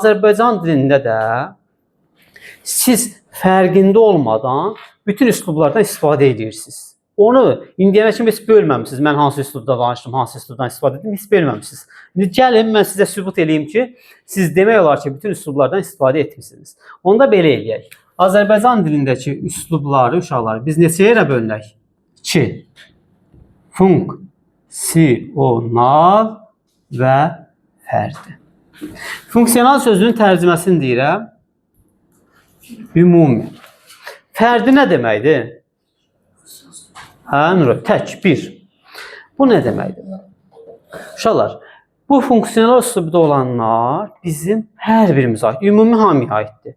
Azərbaycan dilində də siz fərqində olmadan bütün üslublardan istifadə edirsiniz. Onu indiyənə kimi heç bölməmişsiniz. Mən hansı üslubda danışdım, hansı üslubdan istifadə etdim, heç bölməmişsiniz. İndi gəlin mən sizə sübut edeyim ki, siz demək olar ki, bütün üslublardan istifadə etmişsiniz. Onda belə eləyək. Azərbaycan dilindəki üslubları, uşaqlar biz neçə yerə bölünək? 2. Funksional və fərdi. Funksional sözünün tərcüməsini deyirəm. Ümumi. Fərdi nə deməkdir? Tək, bir. Bu nə deməkdir? Uşaqlar, bu funksional üslubda olanlar bizim hər birimizə aid, ümumi hamıya aiddir.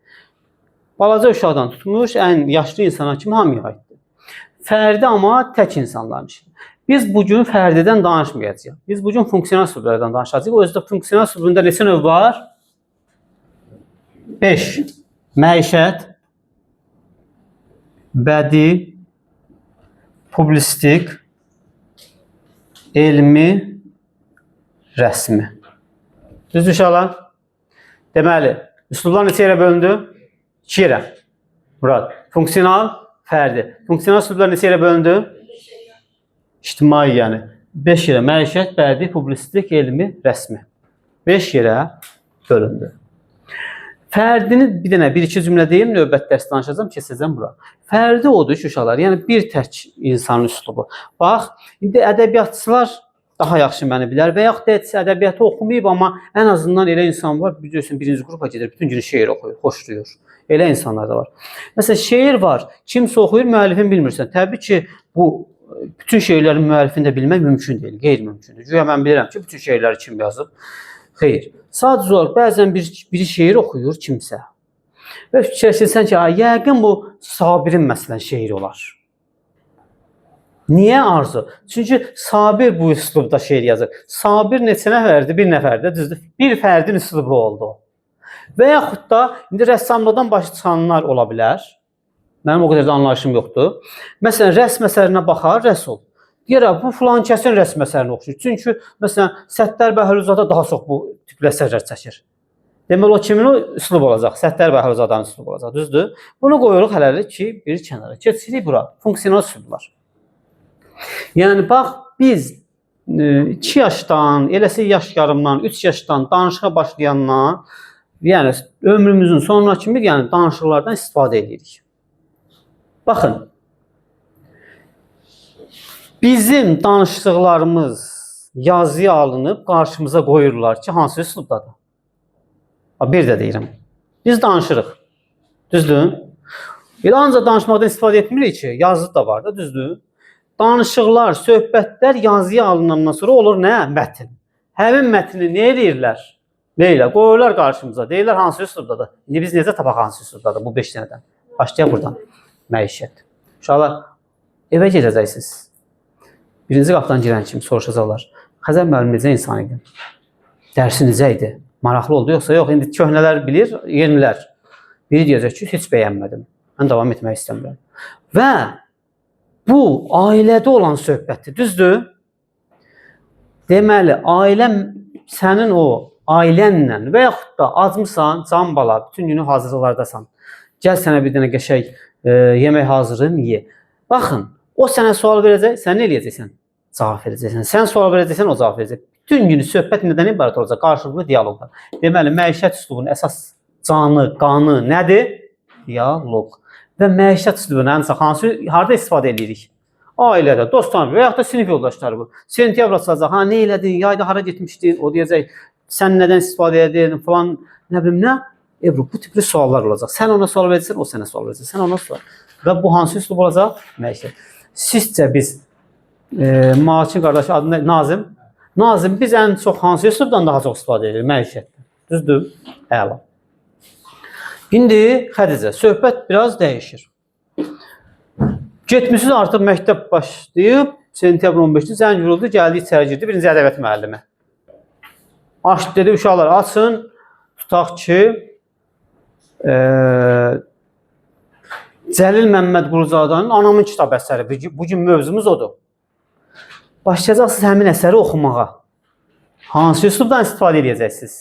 Balaca uşaqdan tutmuş, ən yaşlı insana kimi hamıya aiddir. Fərdi amma tək insanların işidir. Biz bugün fərdidən danışmayacağıq. Biz bugün funksional üslublardan danışacağıq. O özdə funksional üslubunda neçə növ var? 5. Məişət, bədii, publistik, elmi, rəsmi. Düzdür uşaqlar? Deməli, üslublar neçə yerə bölündü? 2 yerə. Murad, funksional, fərdi. Funksional üslublar neçə yerə bölündü? İctimai, yəni 5 yerə məişət, bədii, publistik, elmi, rəsmi. 5 yerə bölündü. Fərdini bir dənə, bir-iki cümlə deyim, növbət dərs danışacağım, keçəcəm bura. Fərdi odur ki, uşaqlar, yəni bir tək insanın üslubu. Bax, indi ədəbiyyatçılar daha yaxşı məni bilər və yaxud da ədəbiyyatı oxumayıb, amma ən azından elə insan var, biliyorsun, birinci qrupa gedir, bütün günü şeir oxuyur, xoşlayır. Elə insanlar da var. Məsələn, şeir var, kimsə oxuyur, müəllifini bilmirsən. Təbii ki, bu bütün şeirlərin müəllifini də bilmək mümkün deyil, qeyri-mümkündür. Güya mən bilirəm ki, bütün şeirləri kim yazıb? Xeyr. Sadəcə olaraq bəzən biri şeir oxuyur kimsə. Və fikirləşirsən ki, yəqin bu Sabirin məsələn şeiri olar. Niyə arzu? Çünki Sabir bu üslubda şeir yazır. Sabir neçə nəfərdir? Bir nəfərdir, düzdür. Bir fərdin üslubu oldu. Və yaxud da indi rəssamlıqdan başa çıxanlar ola bilər. Mənim o qədər də anlayışım yoxdur. Məsələn, rəsm əsərinə baxar, rəsul. Deyirəm, bu filan kəsin rəsm əsərinə oxşuyur. Çünki, məsələn, Səttar Bəhruzada daha çox bu tipli əsərlər çəkir. Deməli, o kimin üslub olacaq? Səttar Bəhruzadanın üslub olacaq, düzdür? Bunu qoyuruq hələlik ki, bir kənara. Keçirik bura, funksional üslublar. Yəni, bax, biz 2 yaşdan, eləsi yaş yarımdan, 3 yaşdan danışığa başlayandan, yəni, ömrümüzün sonuna kimi, yəni, danışıqlardan istifadə edirik. Baxın, bizim danışdıqlarımız yazıya alınıb qarşımıza qoyurlar ki, hansı üslubdadır? Bir də deyirəm, biz danışırıq, düzdür? Elə ancaq danışmaqdan istifadə etmirik ki, yazı da var da, düzdür? Danışıqlar, söhbətlər yazıya alınandan sonra olur nə? Mətn. Həmin mətni nə edirlər? Nə ilə? Qoyurlar qarşımıza, deyirlər hansı üslubdadır? İndi biz necə tapaq hansı üslubdadır bu 5 dənədən? Başlayaq buradan. Məişət. Uşaqlar, evə gedəcəksiniz. Birinci qapıdan girən kimi soruşacaqlar. Xəzər müəllim necə insan idi? Dərsi necə idi? Maraqlı oldu, yoxsa yox? İndi köhnələr bilir, yenilər. Biri deyəcək ki, heç bəyənmədim. Mən davam etmək istəmirəm. Və bu, ailədə olan söhbətdir, düzdür? Deməli, ailəm sənin o ailənlə və yaxud da acmısan, can bala, bütün günü hazırlıqlardasan. Gəl sənə bir dənə qəşəng yemək hazırlayım, ye. Baxın, o sənə sual verəcək, sən nə eləyəcəksən? Cavab verəcəksən. Sən sual verəcəksən, o cavab verəcək. Bütün günü söhbət nədən ibarət olacaq? Qarşılıqlı dialoqlar. Deməli, məişət üslubunun əsas canı, qanı nədir? Dialoq. Və məişət üslubunu ən çox harada istifadə edirik? Ailədə, dostlar və yaxud da sinif yoldaşları bu. Sentyabr açılacaq, nə elədin, yayda hara getmişdin, o deyəcək, sən nədən istifadə edin, falan, nə bilim nə? Ebru, bu tipli suallar olacaq. Sən ona sual verəcəksən, o sənə sual verəcək. Sən ona sual. Və bu hansı üslub olacaq? Məişət. Sizcə biz, Maçin qardaşı adı Nazim. Nazim, biz ən çox hansı üslubdan daha çox istifadə edirik? Məişətdən. Düzdür? Əla. İndi Xədicə, söhbət biraz dəyişir. Getmişsiniz artıq məktəb başlayıb, sentyabr 15-də zəng vuruldu, gəldi, içəri girdi, birinci ədəbiyyat müəllimi. Açdı, dedi, uşaqlar açın, tutaq ki, Cəlil Məmməd Quluzadanın Anamın kitab əsəri. Bugün mövzumuz odur. Başlayacaqsınız həmin əsəri oxumağa. Hansı üslubdan istifadə edəcəksiniz?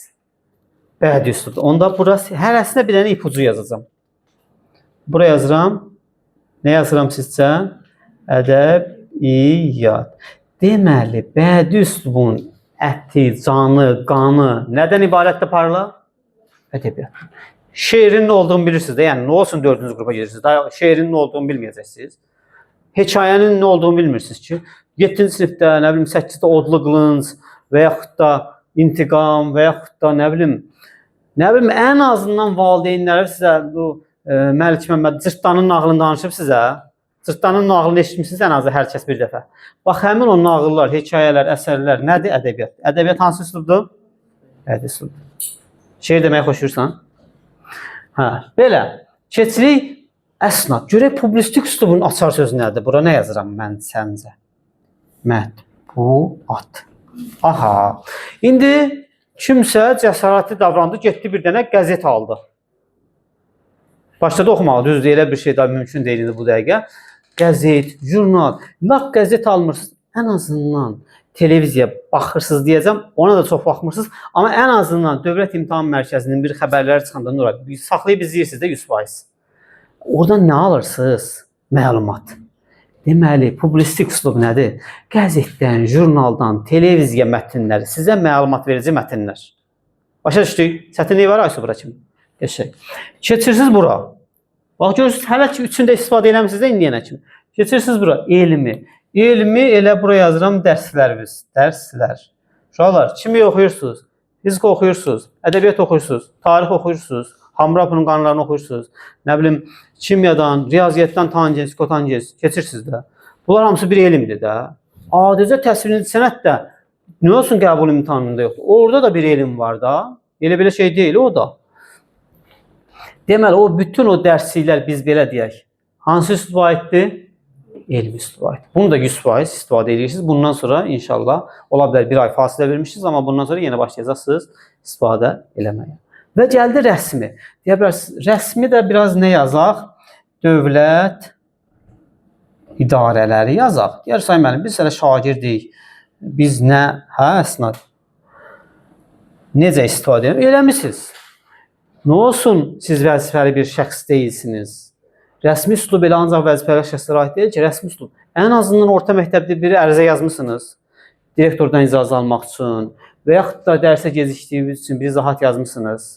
Bədi üslubdur. Onda burası hərəsində bir dənə ipucu yazacağam. Bura yazıram. Nə yazıram sizcə? Ədəbiyyat. Deməli, bədi üslubun əti, canı, qanı nədən ibarətdir parla? Ədəbiyyat. Şeirin nə olduğunu bilirsiniz də, yəni nə olsun 4-cü qrupa gedirsiniz. Daha şeirin nə olduğunu bilməyəcəksiniz. Hekayənin nə olduğunu bilmirsiniz ki, 7-ci sinifdə, nə bilim 8-də odlu qılınc və yaxud da intiqam və yaxud da nə bilim ən azından valideynləri sizə bu Məlik Məmməd Cırtdanın nağılını danışıb sizə. Cırtdanın nağılını eşitmişsiniz ən azı hər kəs bir dəfə. Bax, həmin o nağıllar, hekayələr, əsərlər nədir? Ədəbiyyat. Ədəbiyyat hansı üslubdur? Bədi üslubdur. Şeir deməyi xoşuyursan? Hə, belə. Keçirik əsnad. Görək publistik üslubun açar sözü nədir? Bura nə yazıram mən səncə? Mətbuat. Aha. İndi kimsə cəsarətli davrandı, getdi bir dənə qəzet aldı. Başladı oxumağa, düzdür, elə bir şey daha mümkün deyildi bu dəqiqə. Qəzet, jurnal, laf qəzet almırsınız, ən azından televiziya baxırsınız deyəcəm, ona da çox baxmırsınız. Amma ən azından Dövlət İmtahan Mərkəzinin bir xəbərləri çıxanda Nuray, saxlayıb izləyirsiniz də 100%. Oradan nə alırsınız? Məlumat. Deməli, publistik üslub nədir? Qəzetdən, jurnaldan, televiziya mətnləri, sizə məlumat verici mətnlər. Başa düşdük? Çətinlik var aysa bura kimi? Geçək. Keçirsiniz bura. Bax, görürsünüz, hələ ki, üçündə istifadə eləmişsiniz də indiyənə kimi. Keçirsiniz bura, elmi. Elmi elə bura yazıram dərslərimiz. Dərslər. Uşaqlar, kimi oxuyursunuz? Fizika oxuyursunuz, ədəbiyyat oxuyursunuz, tarix oxuyursunuz, Hammurapi'nin qanunlarını oxuyursunuz. Nə bilim, kimyadan, riyaziyyatdan tangens, kotangens keçirsiniz də. Bunlar hamısı bir elmdir də. Adicə təsvirinci sənət də nə olsun qəbul imtahanında yoxdur. Orada da bir elm var da. Elə-belə şey deyil o da. Deməli, o bütün o dərsliklər biz belə deyək. Hansı üsluba aiddir? Elmi üsluba aiddir. Bunu da 100% istifadə edirsiniz. Bundan sonra inşallah ola bilər bir ay fasilə vermişsiniz, amma bundan sonra yenə başlayacaqsınız istifadə eləməyə. Və gəldi rəsmi. Deyə bilərsiniz, rəsmi də biraz nə yazaq? Dövlət idarələri yazaq. Deyərsən mənim, biz sənə şagirdik. Biz nə? Hə, əsnad. Necə istifadə eləmişsiniz? Nə olsun, siz vəzifəli bir şəxs deyilsiniz. Rəsmi üslub elə ancaq vəzifəli şəxslərə aid deyil ki, rəsmi üslub. Ən azından orta məktəbdə bir ərizə yazmışsınız. Direktordan icazə almaq üçün və yaxud da dərsə gecikdiyiniz üçün bir izahat yazmışsınız.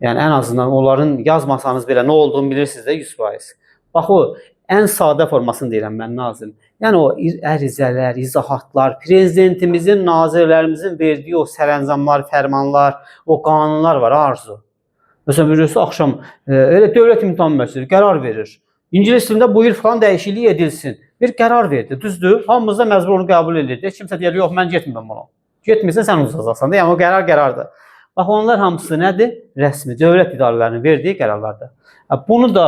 Yəni, ən azından onların yazmasanız belə nə olduğunu bilirsiniz də 100%. Bax, o ən sadə formasını deyirəm mən, nazim. Yəni, o ərizələr, izahatlar, prezidentimizin, nazirlərimizin verdiyi o sərəncamlar, fərmanlar, o qanunlar var, arzu. Məsələn, bilirsiniz, axşam elə Dövlət İmtahan Mərkəzi qərar verir. İngilis dilində bu il falan dəyişiklik edilsin. Bir qərar verdi, düzdür? Hamımız da məcbur onu qəbul edirdi. Kimsə deyir, yox, mən getmirəm buna. Getmirsən, sən uzacaqsan. Yəni, o qərar qərardır. Bax, onlar hamısı nədir? Rəsmi, dövlət idarələrinin verdiyi qərarlardır. Bunu da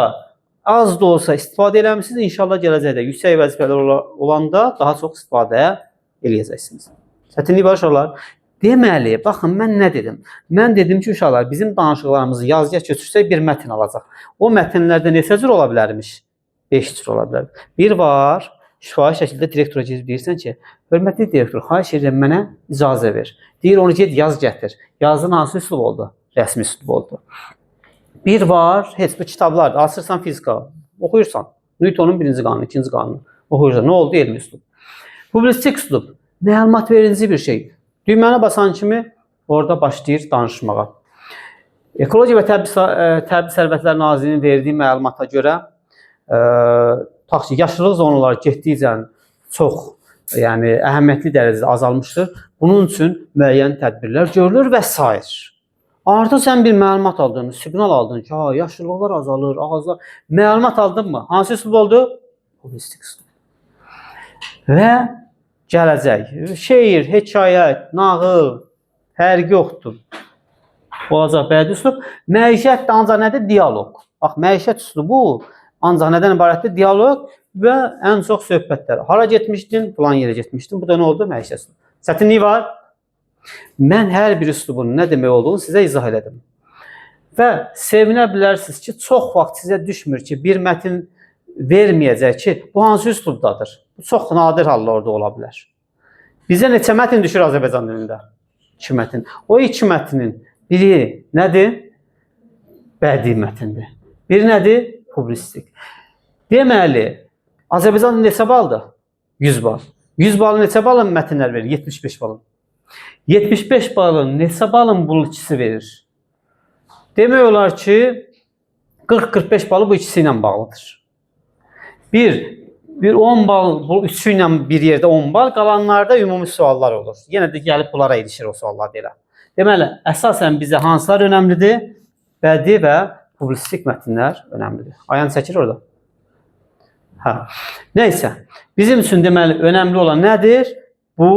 az da olsa istifadə eləmişsiniz, inşallah gələcəkdə yüksək vəzifələr olanda daha çox istifadə eləyəcəksiniz. Çətinlik var uşaqlar. Deməli, baxın, mən nə dedim? Mən dedim ki, uşaqlar, bizim danışıqlarımızı yazıya köçürsək bir mətn alacaq. O mətnlərdə neçə cür ola bilərmiş? 5 cür ola bilər. Bir var, şifahi şəkildə direktora gedib deyirsən ki, hörmətli direktor, xahiş edirəm mənə icazə ver. Deyir, onu get, yaz gətir. Yazın hansı üslub oldu? Rəsmi üslub oldu. Bir var, heç bu kitablardır. Açırsan fizika, oxuyursan. Newtonun birinci qanunu, ikinci qanunu oxuyursan. Nə oldu? Elmi üslub. Publistik üslub, məlumat verici bir şey. Düyməni basan kimi orada başlayır danışmağa. Ekologiya və Təbii Sərvətlər Nazirliyinin verdiyi məlumata görə yaşıllıq zonaları getdikcə çox əhəmiyyətli dərəcədə azalmışdır. Bunun üçün müəyyən tədbirlər görülür və s. Artıq sən bir məlumat aldın, siqnal aldın ki, yaşıllıqlar azalır, ağaclar. Məlumat aldın mı? Hansı üslub oldu? Publistik üslub. Və gələcək. Şeir, hekayət, nağıl, fərqi yoxdur. Olacaq bədi üslub. Məişət də ancaq nədir? Diyaloq. Bax, məişət üslubu ancaq nədən ibarətdir? Diyaloq və ən çox söhbətlər. Hara getmişdin? Falan yerə getmişdin. Bu da nə oldu? Məişət üslubu. Çətinlik var. Mən hər bir üslubun nə demək olduğunu sizə izah elədim. Və sevinə bilərsiniz ki, çox vaxt sizə düşmür ki, bir mətin verməyəcək ki, bu hansı üslubdadır? Bu çox nadir hallarda ola bilər. Bizə neçə mətin düşür Azərbaycan dilində? 2 mətin. O 2 mətinin Biri nədir? Bədii mətndir. Biri nədir? Publisistik. Deməli, Azərbaycan neçə baldır? 100 bal. 100 balın neçə balın mətnlər verir? 75 balın. 75 balın neçə balın bu ikisi verir? Demək olar ki, 40-45 balı bu ikisi ilə bağlıdır. Bir 10 bal, bu üçü ilə bir yerdə 10 bal, qalanlarda ümumi suallar olur. Yenə də gəlib bunlara ilişir o suallar deyə. Deməli, əsasən bizə hansılar önəmlidir? Bədii və publisistik mətnlər önəmlidir. Ayağını çəkir orada. Hə. Nəysə, bizim üçün deməli önəmli olan nədir? Bu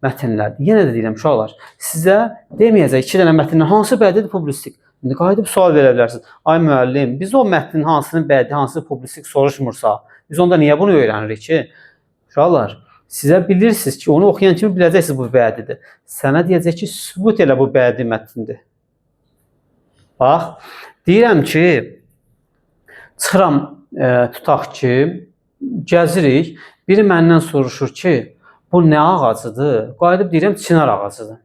mətnlərdir. Yenə də deyirəm uşaqlar, sizə deməyəcək 2 dənə mətndən hansı bədidir, publisistik. İndi qayıdıb sual verə bilərsiniz. Ay müəllim, biz o mətnin hansının bədii, hansı publisistik soruşmursa, biz onda niyə bunu öyrənirik ki? Uşaqlar, sizə bilirsiniz ki, onu oxuyan kimi biləcəksiniz bu bədidir. Sənə deyəcək ki, sübut elə bu bədii mətndir. Bax, deyirəm ki, çıxıram, tutaq ki, gəzirik, biri məndən soruşur ki, bu nə ağacıdır? Qayıdıb deyirəm, çinar ağacıdır.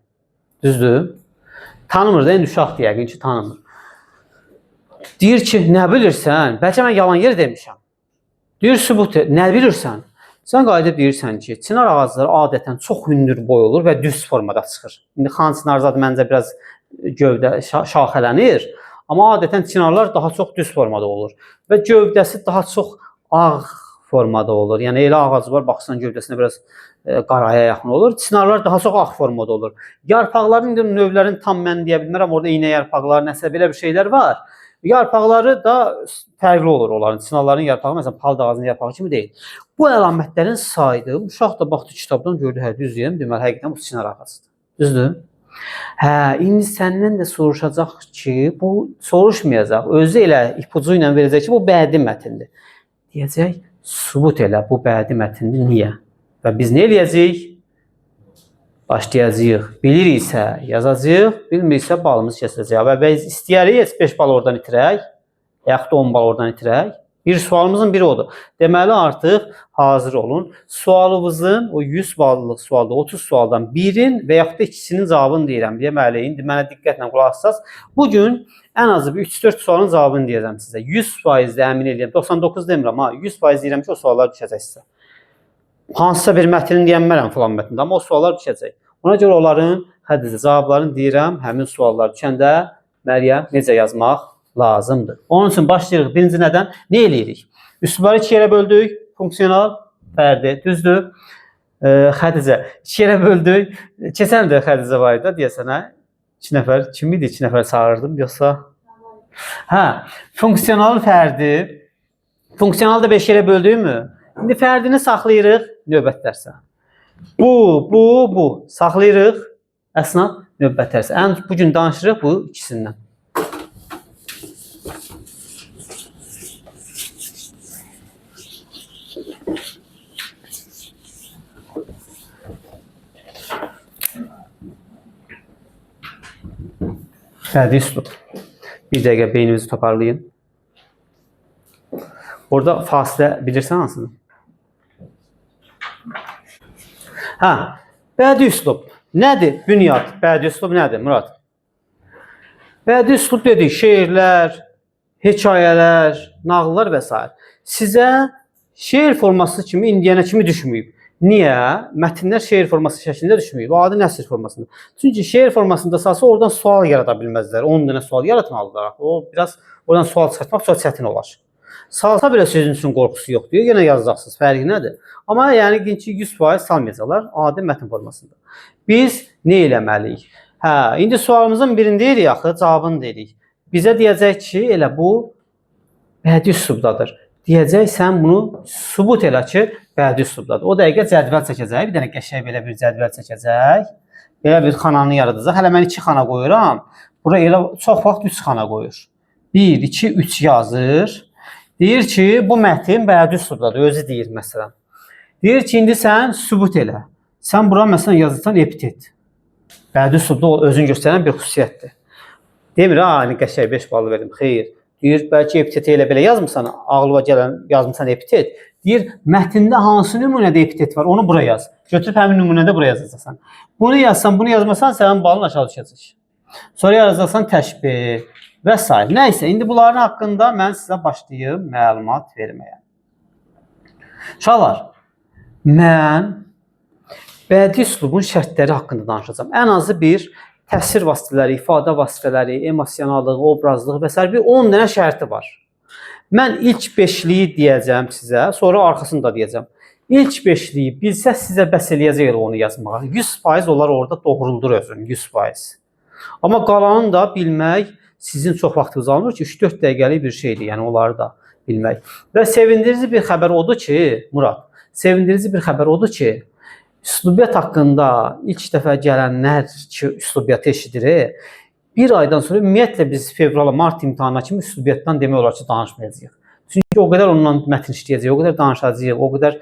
Düzdür? Tanımır da, indi uşaq deyəqin ki, tanımır. Deyir ki, nə bilirsən? Bəlkə mən yalan yer demişəm. Deyir, sübut, nə bilirsən? Sən qayıdıb deyirsən ki, çinar ağacları adətən çox hündür boy olur və düz formada çıxır. İndi Xan Çinarzadə məncə biraz gövdə şaxələnir, amma adətən çinarlar daha çox düz formada olur və gövdəsi daha çox ağ formada olur. Yəni elə ağac var, baxsan gövdəsinə biraz qaraya yaxın olur. Çinarlar daha çox ağ formada olur. Yarpaqların növlərini tam mən deyə bilmərəm. Orada iynə yarpaqları, nəsə belə bir şeylər var. Yarpaqları da fərqli olur onların. Çinarların yarpağı məsələn palıd ağacının yarpağı kimi deyil. Bu əlamətlərin saydım. Uşaq da baxdı kitabdan gördü, hə düz deyirəm. Deməli həqiqətən bu çinar ağacıdır. Düzdür? Hə, indi səndən də soruşacaq ki, bu soruşmayacaq. Özü elə ipucu ilə verəcək ki, bu bədii mətndir. Deyəcək, sübut elə bu bədii mətndir. Niyə? Və biz nə eləyəcəyik? Başlayacağıq. Biliriksə yazacağıq, bilmiriksə balımız kəsiləcək. Və biz istəyərik 5 bal oradan itirək, yaxud da 10 bal oradan itirək. Bir sualımızın biri odur. Deməli artıq hazır olun. Sualımızın o 100 ballıq sualda 30 sualdan birin və yaxud da ikisinin cavabını deyirəm. Deməli, indi mənə diqqətlə qulaq asasınız. Bugün ən azı bir 3-4 sualın cavabını deyəcəm sizə. 100% də əmin edirəm. 99 demirəm ha. 100% deyirəm ki, o suallar düşəcək sizə. Hansısa bir mətnin deyənmərəm filan mətndə, amma o suallar düşəcək. Ona görə onların cavablarını deyirəm, həmin suallar düşəndə Məryəm necə yazmaq lazımdır. Onun üçün başlayırıq. Birinci nədən? Nə eləyirik? Üslubları 2 yerə böldük. Funksional, fərdi, düzdür. Xədicə 2 yerə böldük. Keçən də Xədicə var idi, deyəsən hə? 2 nəfər, kim idi? 2 nəfər çağırdım, yoxsa? Hə, funksional fərdi. Funksiyonalı da 5 yerə böldüyümü? İndi fərdini saxlayırıq növbət dərsə. Bu. Saxlayırıq əsnaf növbət dərsə. Bugün danışırıq bu ikisindən. Fərdi üslub. Bir dəqiqə beynimizi toparlayın. Orada fasilə bilirsən hansını? Hə, bədii üslub nədir? Bünyad, bədii üslub nədir Murad? Bədii üslub dedik, şeirlər, hekayələr, nağıllar və s. Sizə şeir forması kimi indiyənə kimi düşməyib. Niyə? Mətnlər şeir forması şəklində düşməyib, adi nəsr formasında. Çünki şeir formasında salsa oradan sual yarada bilməzlər. 10 dənə sual yaratmalıdırlar. O biraz oradan sual çıxartmaq çox çətin olar. Salsa belə sözün üçün qorxusu yoxdur. Yenə yazacaqsınız. Fərqi nədir? Amma yəni ki 100% salmayacaqlar adi mətn formasında. Biz nə eləməliyik? Hə, indi sualımızın birində deyirik axı, cavabını deyirik. Bizə deyəcək ki, elə bu bədii üslubdadır. Deyəcək, sən bunu sübut elə ki, bədii üslubdadır. O dəqiqə cədvəl çəkəcək. Bir dənə qəşəng belə bir cədvəl çəkəcək. Belə bir xananı yaradacaq. Hələ mən 2 xana qoyuram. Bura elə çox vaxt 3 xana qoyur. 1, 2, 3 yazır. Deyir ki, bu mətn bədii üslubdadır. Özü deyir məsələn. Deyir ki, indi sən sübut elə. Sən bura məsələn yazırsan epitet. Bədii üslubda özünü göstərən bir xüsusiyyətdir. Demir, hani qəşəng 5 bal verdim. Xeyr. Deyir, bəlkə epiteti elə belə yazmısan, ağlıma gələn yazmısan epitet. Deyir, mətndə hansı nümunədə epitet var, onu bura yaz. Götürüb həmin nümunədə bura yazacaqsan. Bunu yazsan, bunu yazmasan, sənin balın aşağı düşəcək. Sonra yazacaqsan təşbih və s. Nəysə, indi bunların haqqında mən sizə başlayım məlumat verməyə. Uşaqlar, mən bədii üslubun şərtləri haqqında danışacağım. Ən azı bir təsvir vasitələri, ifadə vasitələri, emosionallıq, obrazlıq və s. bir 10 dənə şərti var. Mən ilk 5-liyi deyəcəm sizə, sonra arxasını da deyəcəm. İlk 5-liyi bilsəz sizə bəs eləyəcək onu yazmağa. 100% onlar orada doğruldur özünü, 100%. Amma qalanını da bilmək sizin çox vaxtınız almır ki, 3-4 dəqiqəlik bir şeydir, yəni onları da bilmək. Və sevindirici bir xəbər odur ki, Murad, sevindirici bir xəbər odur ki, üslubiyyat haqqında ilk dəfə gələnlər ki, üslubiyyatı eşidir, bir aydan sonra ümumiyyətlə biz fevral, mart imtahanına kimi üslubiyyatdan demək olar ki, danışmayacağıq. Çünki o qədər ondan mətn işləyəcək, o qədər danışacağıq, o qədər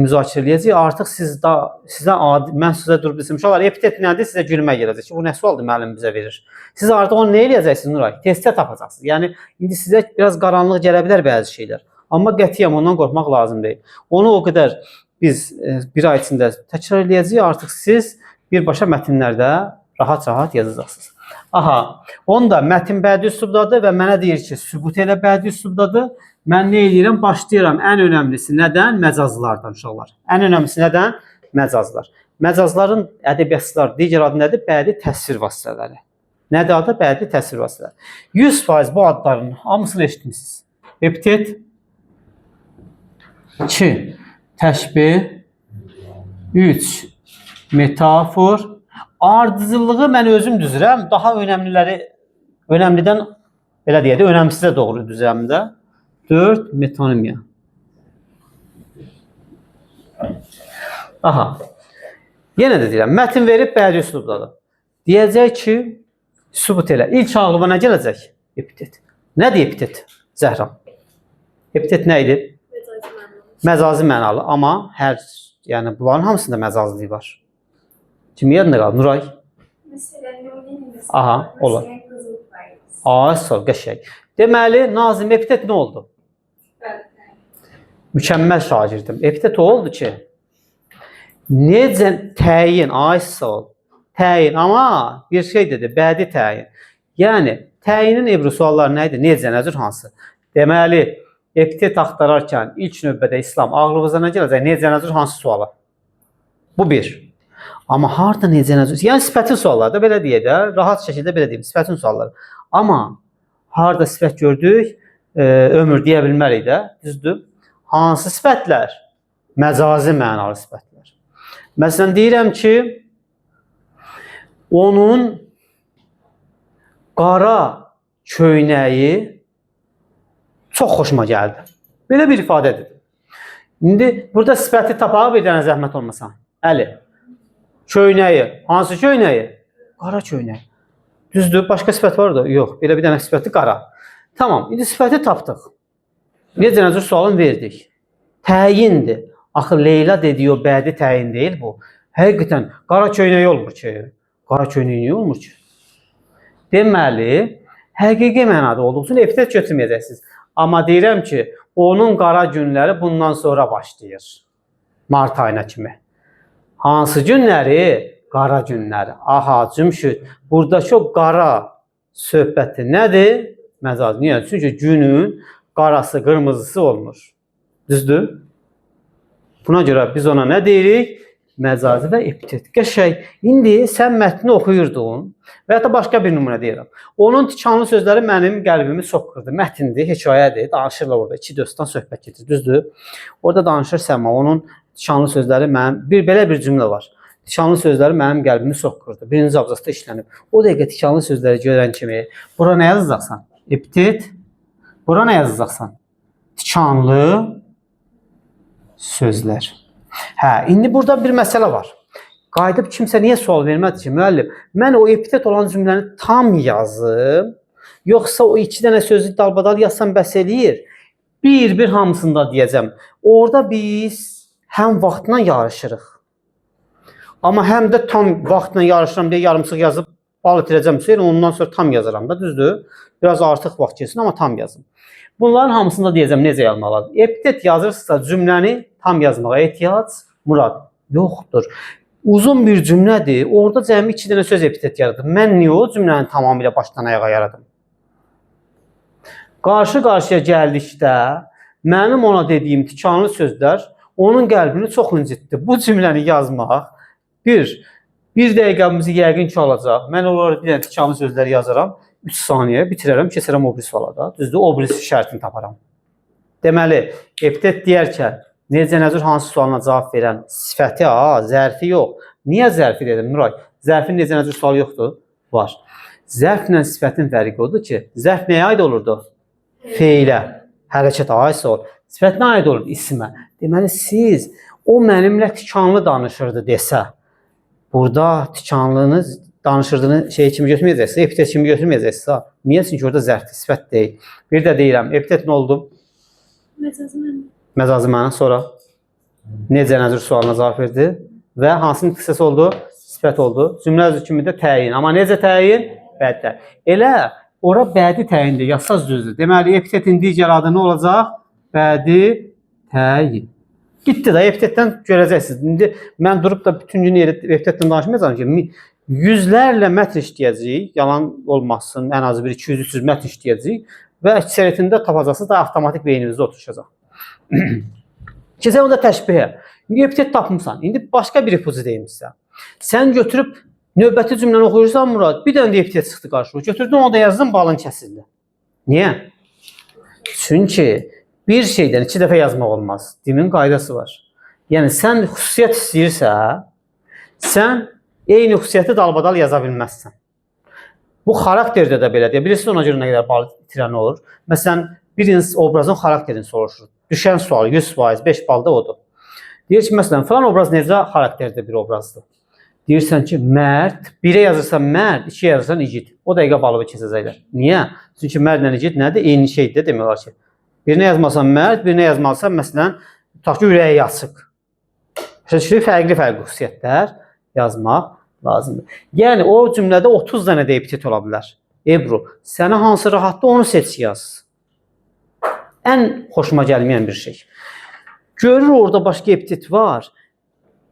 müzakirə edəcəyik. Artıq sizə mən sizə durub desəm, uşaqlar, epitet nədir? Sizə gülmək gələcək ki, bu nə sualdır müəllim bizə verir. Siz artıq onu nə eləyəcəksiniz Nuray? Testdə tapacaqsınız. Yəni indi sizə biraz qaranlıq gələ bilər bəzi şeylər. Amma qətiyyən ondan qorxmaq lazım deyil. Onu o qədər biz bir ay içində təkrar eləyəcəyik. Artıq siz birbaşa mətnlərdə rahat-rahat yazacaqsınız. Aha, onda mətn bədii üslubdadır və mənə deyir ki, sübut elə bədii üslubdadır. Mən nə edirəm? Başlayıram. Ən önəmlisi nədən? Məcazlardan uşaqlar. Ən önəmlisi nədən? Məcazlar. Məcazların ədəbiyyatçılar digər adı nədir? Bədii təsvir vasitələri. Nədir adı? Bədii təsvir vasitələri. 100% bu adların hamısını eşitmişsiniz. Epitet, 2. Təşbih, 3. Metafor. Ardıcıllığı mən özüm düzürəm. Daha önəmlidən belə deyək də, önəmsizə doğru düzürəm də. 4. Metonimiya. Aha. Yenə də deyirəm, mətn verib bədii üslubdadır. Deyəcək ki, sübut elə. İlk ağlıma nə gələcək? Epitet. Nədir epitet? Zəhram. Epitet nə idi? Məcazi mənalı. Amma yəni bunların hamısında məcazlığı var. Kimi yadında qaldı? Nuray? Aha, olur. Sağ ol, qəşəng. Deməli, Nazim, epitet nə oldu? Mükəmməl şagirdim. Epitet o oldu ki, necə təyin, sağ ol, təyin, amma bir şey dedi, bədii təyin. Yəni, təyinin ebru sualları nə idi? Necə, nəcür, hansı? Deməli, epitet axtararkən ilk növbədə İslam ağlınıza nə gələcək? Necə, nəcür, hansı suala? Bu bir. Amma harada necə, nəcür? Yəni, sifətin sualları da belə deyək də, rahat şəkildə belə deyim, sifətin sualları. Amma harada sifət gördük, ömür deyə bilmərik də, düzdür? Hansı sifətlər? Məcazi mənalı sifətlər. Məsələn, deyirəm ki, onun qara köynəyi çox xoşuma gəldi. Belə bir ifadədir. İndi burada sifəti tapaq bir dənə zəhmət olmasan. Əli, köynəyi, hansı köynəyi? Qara köynəyi. Düzdür, başqa sifət var da? Yox, belə bir dənə sifəti qara. Tamam, indi sifəti tapdıq. Necə nəcür sualını verdik. Təyindir. Axı, Leyla dediyi o bədii təyin deyil bu. Həqiqətən, qara köynəyi olmur ki. Qara köynəyi niyə olmur ki? Deməli, həqiqi mənada olduğu üçün epitet götürməyəcəksiniz. Amma deyirəm ki, onun qara günləri bundan sonra başlayır. Mart ayına kimi. Hansı günləri? Qara günləri. Aha, cümşüd. Buradakı o qara söhbəti nədir? Məcaz. Niyə? Çünki günün qarası, qırmızısı olmur. Düzdür? Buna görə biz ona nə deyirik? Məcazi və epitet. Qəşəng. İndi sən mətni oxuyurdun və ya da başqa bir nümunə deyirəm. Onun tikanlı sözləri mənim qəlbimi soqqurdu. Mətindir, hekayədir. Danışırlar orada. İki dostdan söhbət gedir. Düzdür? Orada danışır Səma. Onun tikanlı sözləri mənim... Belə bir cümlə var. Tikanlı sözləri mənim qəlbimi soqqurdu. Birinci abzasda işlənib. O dəqiqə tikanlı sözləri görən kimi bura nə yazacaqsan? Epitet. Bura nə yazacaqsan? Tikanlı sözlər. Hə, indi burada bir məsələ var. Qayıdıb kimsə niyə sual vermədi ki, müəllim, mən o epitet olan cümləni tam yazım, yoxsa o iki dənə sözü dalbadal yazsam bəs eləyir? Bir hamısında deyəcəm. Orada biz həm vaxtla yarışırıq. Amma həm də tam vaxtla yarışıram deyə yarımsıq yazıb bal itirəcəm. Ondan sonra tam yazaram da, düzdür? Biraz artıq vaxt keçsin, amma tam yazım. Bunların hamısında deyəcəm necə yazmalıdır. Epitet yazırsınızsa cümləni tam yazmağa ehtiyac, Murad, yoxdur. uzun bir cümlədir. Orada cəmi 2 dənə söz epitet yaradım. Mən niyə o cümləni tamamilə başdan ayağa yaradım? Qarşı-qarşıya gəldikdə mənim ona dediyim tikanlı sözlər onun qəlbini çox incitdi. Bu cümləni yazmaq bir dəqiqəmizi yəqin ki alacaq. Mən onlara bir dənə tikanlı sözlər yazaram. 3 saniyə bitirərəm, keçərəm obris valada. Düzdür, obris şərtini taparam. Deməli, epitet deyərkən necə nəzir hansı sualına cavab verən sifəti, zərfi yox. Niyə zərfi dedim Nuray? Zərfin necə nəzir sualı yoxdur? Var. Zərflə sifətin fərqi odur ki, zərf nəyə aid olurdu? Feilə, hərəkətə aid olur. Sifət nə aid olur? İsmə. Deməli, siz o mənimlə tikanlı danışırdı desə, burada tikanlığınız danışırdığını şey kimi götürməyəcəksə, epitet kimi götürməyəcəksə, niyə? Çünki orada zərfli sifət deyil. Bir də deyirəm, epitet nə oldu? Məcazi məna. Sonra necə nəzir sualına cavab verdi və hansının qısası oldu? Sifət oldu. Cümlə özü kimi də təyin. Amma necə təyin? Bəddə. Elə ora bədi təyindir, yazsaz düzdür. Deməli, epitetin digər adı nə olacaq? Bədi təyin. Bitdi də, epitetdən görəcəksiniz. İndi mən durub da bütün gün epitetdən danışmayacağım ki, yüzlərlə mətn işləyəcəyik, yalan olmasın, ən azı bir 200-300 mətn işləyəcəyik və əksəriyyətində tapacaqsınız da avtomatik beynimizdə oturacaq. Keçək onda təşbihə. İndi epitet tapmısan. İndi başqa bir ipucu deyim sizə. Sən götürüb növbəti cümləni oxuyursan Murad, bir dənə də epitet çıxdı qarşıma. Götürdün onu da yazdın, balın kəsildi. Niyə? Çünki bir şeydən 2 dəfə yazmaq olmaz. Dilin qaydası var. Yəni sən xüsusiyyət istəyirsə, sən eyni xüsusiyyəti dalbadal yaza bilməzsən. Bu xarakterdə də belədir. Bilirsiniz ona görə nə qədər bal itirən olur. Məsələn, bir obrazın xarakterini soruşur. Düşən sual 100%, 5 balda odur. Deyir ki, məsələn, falan obraz necə xarakterdə bir obrazdır. Deyirsən ki, mərd, 1-ə yazırsan mərd, 2-yə yazırsan igid. O dəqiqə balığı keçəcəklər. Niyə? Çünki mərdlə igid nədir? Eyni şeydir, demək olar ki. Birinə yazmasan mərd, birinə yazmalısan, məsələn, tutaq ki, ürəyi yazıq. Fərqli xüsusiyyətlər yazmaq lazımdır. Yəni, o cümlədə 30 dənə də epitet ola bilər. Ebru, sənə hansı rahatdır, onu seç yaz. Ən xoşuma gəlməyən bir şey. Görür orada başqa epitet var.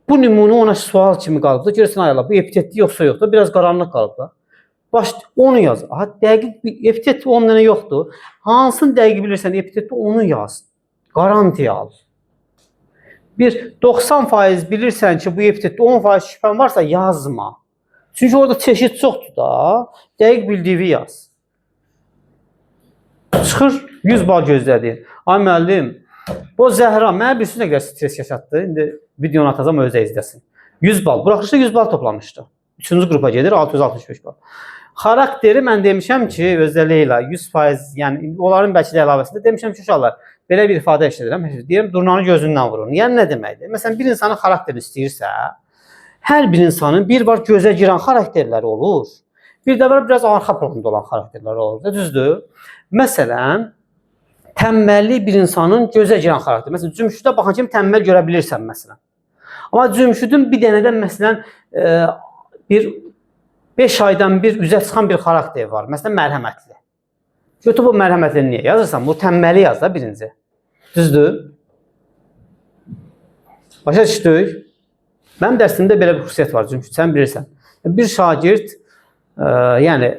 Bu nümunə ona sual kimi qalıbdır. Görürsən, ayala, bu epitetli yoxsa yoxdur. Biraz qaranlıq qalıbdır. Onu yaz. Dəqiq bir epitet 10 dənə yoxdur. Hansını dəqiq bilirsən epitetli onu yaz. Garantiya al. Bir 90% bilirsən ki, bu epitetdə 10% şübhən varsa yazma. Çünki orada çeşid çoxdur da. Dəqiq bildiyi yaz. Çıxır 100 bal gözlədi. Ay müəllim, bu Zəhra mənə bir sürü nə qədər stres yaşatdı. İndi videonu atacam, özə izləsin. 100 bal. Buraxışda 100 bal toplamışdı. 3-cü qrupa gedir, 665 bal. Xarakteri mən demişəm ki, özəlliyi ilə 100%, yəni onların bəlkə də əlavəsində demişəm ki, uşaqlar, belə bir ifadə işlədirəm. Deyirəm, durnanı gözündən vurun. Yəni nə deməkdir? Məsələn, bir insanın xarakterini istəyirsə, hər bir insanın bir var gözə girən xarakterləri olur. Bir də var biraz arxa planda olan xarakterləri olur. Düzdür? Məsələn, tənbəllik bir insanın gözə girən xarakteri. Məsələn, Cümşüdə baxan kimi tənbəl görə bilirsən məsələn. Amma Cümşüdün bir dənədən məsələn bir 5 aydan bir üzə çıxan bir xarakteri var. Məsələn, mərhəmətli. Götür bu mərhəmətli niyə yazırsan? Bu tənbəli yaz da birinci. Düzdür? Başa düşdük? Mənim dərsimdə belə bir xüsusiyyət var. Cümşüd, sən bilirsən. Bir şagird, yəni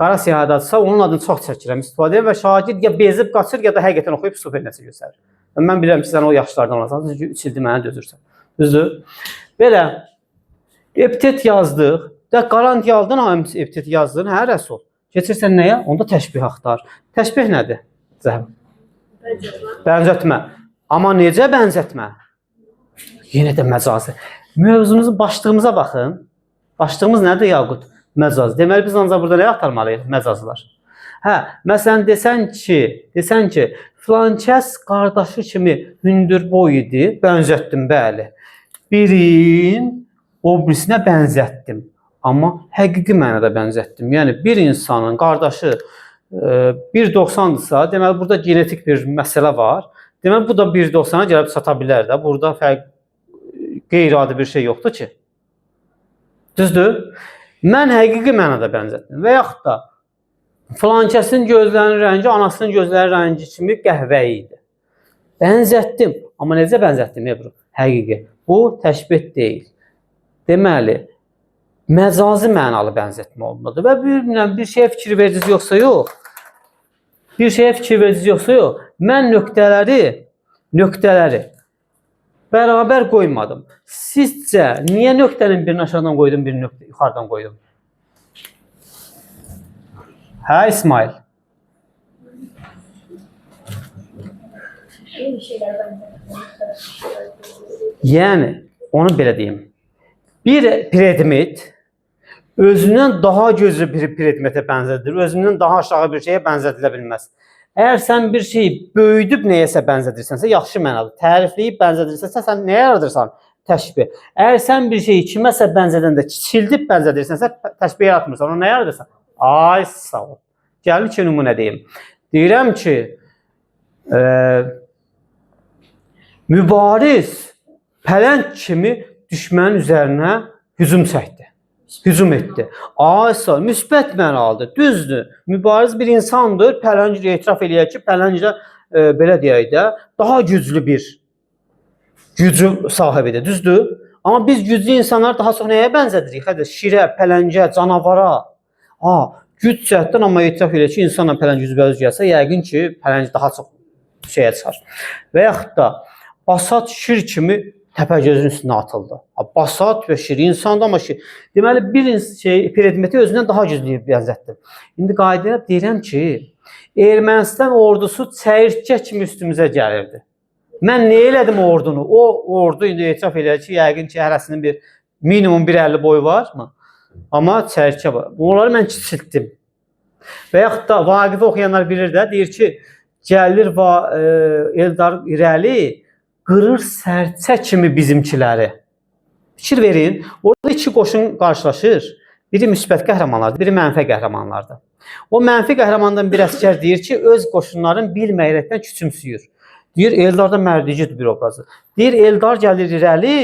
qara siyahıdadırsa, onun adını çox çəkirəm, istifadə edirəm və şagird ya bezib qaçır, ya da həqiqətən oxuyub super nəsə göstərir. Mən bilirəm ki, sən o yaşlardan olasan, çünki 3 ildir mənə dözürsən. Düzdür? Belə, epitet yazdıq, qarantiya aldın, epitet yazdın, hə, rəsul. Keçirsən nəyə? Onda təşbih axtar. Təşbih nədir? Zəhəm. Bənzətmə. Amma necə bənzətmə? Yenə də məcazi. Mövzumuzun başlığımıza baxın. Başlığımız nədir, Yaqut? Məcaz. Deməli, biz ancaq burada nəyə axtarmalıyıq? Məcazlar. Hə, məsələn, desən ki, filan kəs qardaşı kimi hündürboy idi, bənzətdim, bəli. Birin o birisinə bənzətdim. Amma həqiqi mənada bənzətdim. Yəni, bir insanın qardaşı 1.90-dırsa, deməli, burada genetik bir məsələ var. Deməli, bu da 1.90-a gəlib çata bilər də. Burada qeyri-adi bir şey yoxdur ki. Düzdür? Mən həqiqi mənada bənzətdim. Və yaxud da filankəsin gözlərinin rəngi anasının gözlərinin rəngi kimi qəhvəyi idi. Bənzətdim. Amma necə bənzətdim, Ebru? Həqiqi. Bu təşbih deyil. deməli, məcazi mənalı bənzətmə olmalıdır. Və bir şeyə fikir verdiniz yoxsa yox? Bir şeyə fikir verdiniz yoxsa yox? Mən nöqtələri bərabər qoymadım. Sizcə, niyə nöqtənin birini aşağıdan qoydum, birini yuxarıdan qoydum? Hə, İsmail? Yəni, onu belə deyim. Bir predmet özündən daha gözlü bir predmetə bənzədilir, özündən daha aşağı bir şeyə bənzədilə bilməz. Əgər sən bir şeyi böyüdüb nəyəsə bənzədirsənsə, yaxşı mənalı, tərifləyib bənzədirsənsə, sən nəyə yaradırsan? Təşbih. Əgər sən bir şeyi kiməsə bənzədəndə kiçildib bənzədirsənsə, təşbih yaratmırsan, onu nəyə yaradırsan? Ay, sağ ol. Gəlin ki, nümunə deyim. Deyirəm ki, mübariz pələng kimi düşmənin üzərinə hücum çəkdi. Hücum etdi. Aysa, müsbət mənalıdır, düzdür. Mübariz bir insandır, pələng etiraf eləyək ki, pələng də, belə deyək də, daha güclü bir gücü sahibidir, düzdür. Amma biz güclü insanlar daha çox nəyə bənzədirik? Hədə şirə, pələngə, canavara. Güc cəhətdən amma etiraf eləyək ki, insanla pələng üzbəüz gəlsə, yəqin ki, pələng daha çox şeyə çıxar. Və yaxud da, basat şir kimi Təpəgözün üstünə atıldı. Basat və şir insandır, amma şir. Deməli, bir predmeti özündən daha güclü bənzətdim. İndi qaydaya deyirəm ki, Ermənistan ordusu çəyirtkə kimi üstümüzə gəlirdi. Mən nə elədim ordunu? O ordu indi etiraf eləyir ki, yəqin ki, hərəsinin bir minimum 1.50 boyu var mı? Amma çəyirtkə var. Bunları mən kiçiltdim. Və yaxud da Vaqifi oxuyanlar bilir də, deyir ki, gəlir Eldar irəli, qırır sərçə kimi bizimkiləri. Fikir verin, orada iki qoşun qarşılaşır. Biri müsbət qəhrəmanlardır, biri mənfi qəhrəmanlardır. O mənfi qəhrəmandan bir əsgər deyir ki, öz qoşunların bilməyərəkdən küçümsüyür. Deyir, Eldarda mərdicidir bir obrazı. Deyir, Eldar gəlir irəli,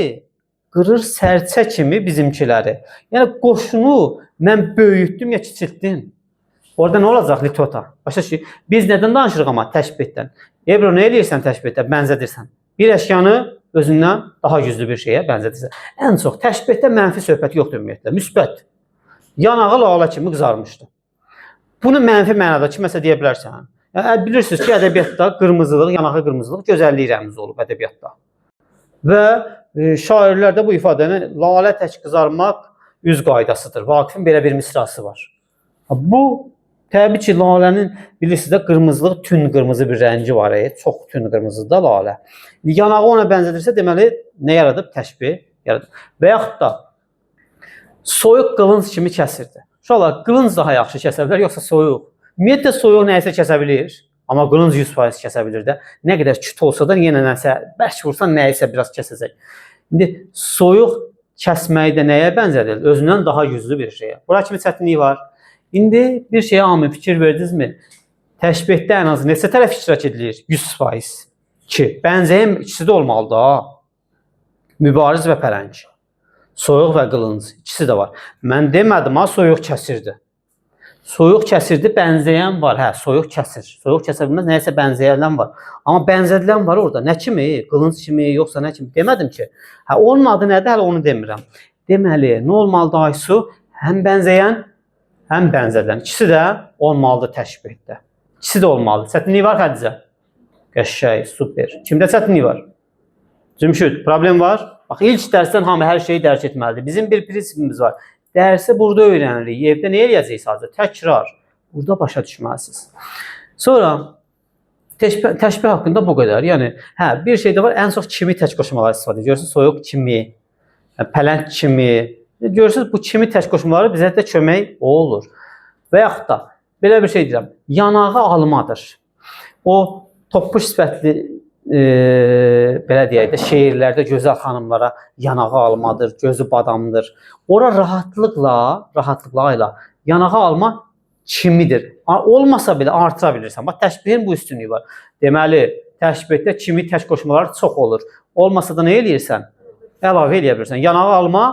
qırır sərçə kimi bizimkiləri. Yəni, qoşunu mən böyütdüm ya kiçiltdim. Orada nə olacaq litota? Başa ki, biz nədən danışırıq amma? Təşbihdən. Ebro, nə eləyirsən təşbihdən? Bənzədirsən. Bir əşyanı özündən daha güclü bir şeyə bənzədirsən. Ən çox təşbihdə mənfi söhbət yoxdur ümumiyyətlə. Müsbət. Yanağı lala kimi qızarmışdı. Bunu mənfi mənada kiməsə deyə bilərsən. Bilirsiniz ki, ədəbiyyatda qırmızılıq, yanağı qırmızılıq gözəllik rəmzi olub ədəbiyyatda. Və şairlər də bu ifadəni lalə tək qızarmaq üz qaydasıdır. Vaqifin belə bir misrası var. Bu təbii ki, lalənin bilirsiniz də qırmızılıq, tün qırmızı bir rəngi var. Çox tün qırmızıdır da lalə. Yanağı ona bənzədirsə, deməli, nə yaradıb? Təşbih yaradıb. Və yaxud da soyuq qılınc kimi kəsirdi. Uşaqlar, qılınc daha yaxşı kəsə bilər, yoxsa soyuq? Ümumiyyətlə, soyuq nəyəsə kəsə bilir, amma qılınc 100% kəsə bilir də. Nə qədər küt olsa da, yenə nəsə, bərk vursan nəyəsə biraz kəsəcək. İndi, soyuq kəsməyi də nəyə bənzədir? Özündən daha güclü bir şeyə. Bura kimi çətinliyi var. İndi bir şeyə amin fikir verdinizmi? Təşbihdə ən az neçə tərəf iştirak edilir? 100%. Ki, bənzəyən ikisi də olmalıdır. Mübariz və pələng. Soyuq və qılınc. İkisi də var. Mən demədim, soyuq kəsirdi. Soyuq kəsirdi, bənzəyən var. Hə, soyuq kəsir. Soyuq kəsə bilməz, nəyəsə bənzəyən var. Amma bənzədilən var orada. Nə kimi? Qılınc kimi, yoxsa nə kimi? Demədim ki. Hə, onun adı nədir? Hələ onu demirəm. Deməli, nə olmalıdır Aysu? Həm bənzəyən, həm bənzədilən. İkisi də olmalıdır təşbihdə. İkisi də olmalıdır. Çətinlik var Xədicə? Qəşəng, super. Kimdə çətinlik var? Cümşüd, problem var? Bax, ilk dərsdən hamı hər şeyi dərk etməlidir. Bizim bir prinsipimiz var. Dərsi burada öyrənirik. Evdə nə eləyəcəyik sadəcə? Təkrar. Burada başa düşməlisiniz. Sonra, təşbih haqqında bu qədər. Yəni, hə, bir şey də var, ən çox kimi tək qoşmaları istifadə edir. Görürsünüz, soyuq kimi, pələng kimi. Görürsünüz, bu kimi tək qoşmaları bizə də kömək olur. Və yaxud da, belə bir şey deyirəm, yanağı almadır. O, toppuş sifətli, belə deyək də, şeirlərdə gözəl xanımlara yanağı almadır, gözü badamdır. Ora rahatlıqla yanağı alma kimidir. Olmasa belə artıra bilirsən. Bax, təşbihin bu üstünlüyü var. Deməli, təşbihdə kimi tək qoşmaları çox olur. Olmasa da nə eləyirsən? Əlavə eləyə bilirsən. Yanağı alma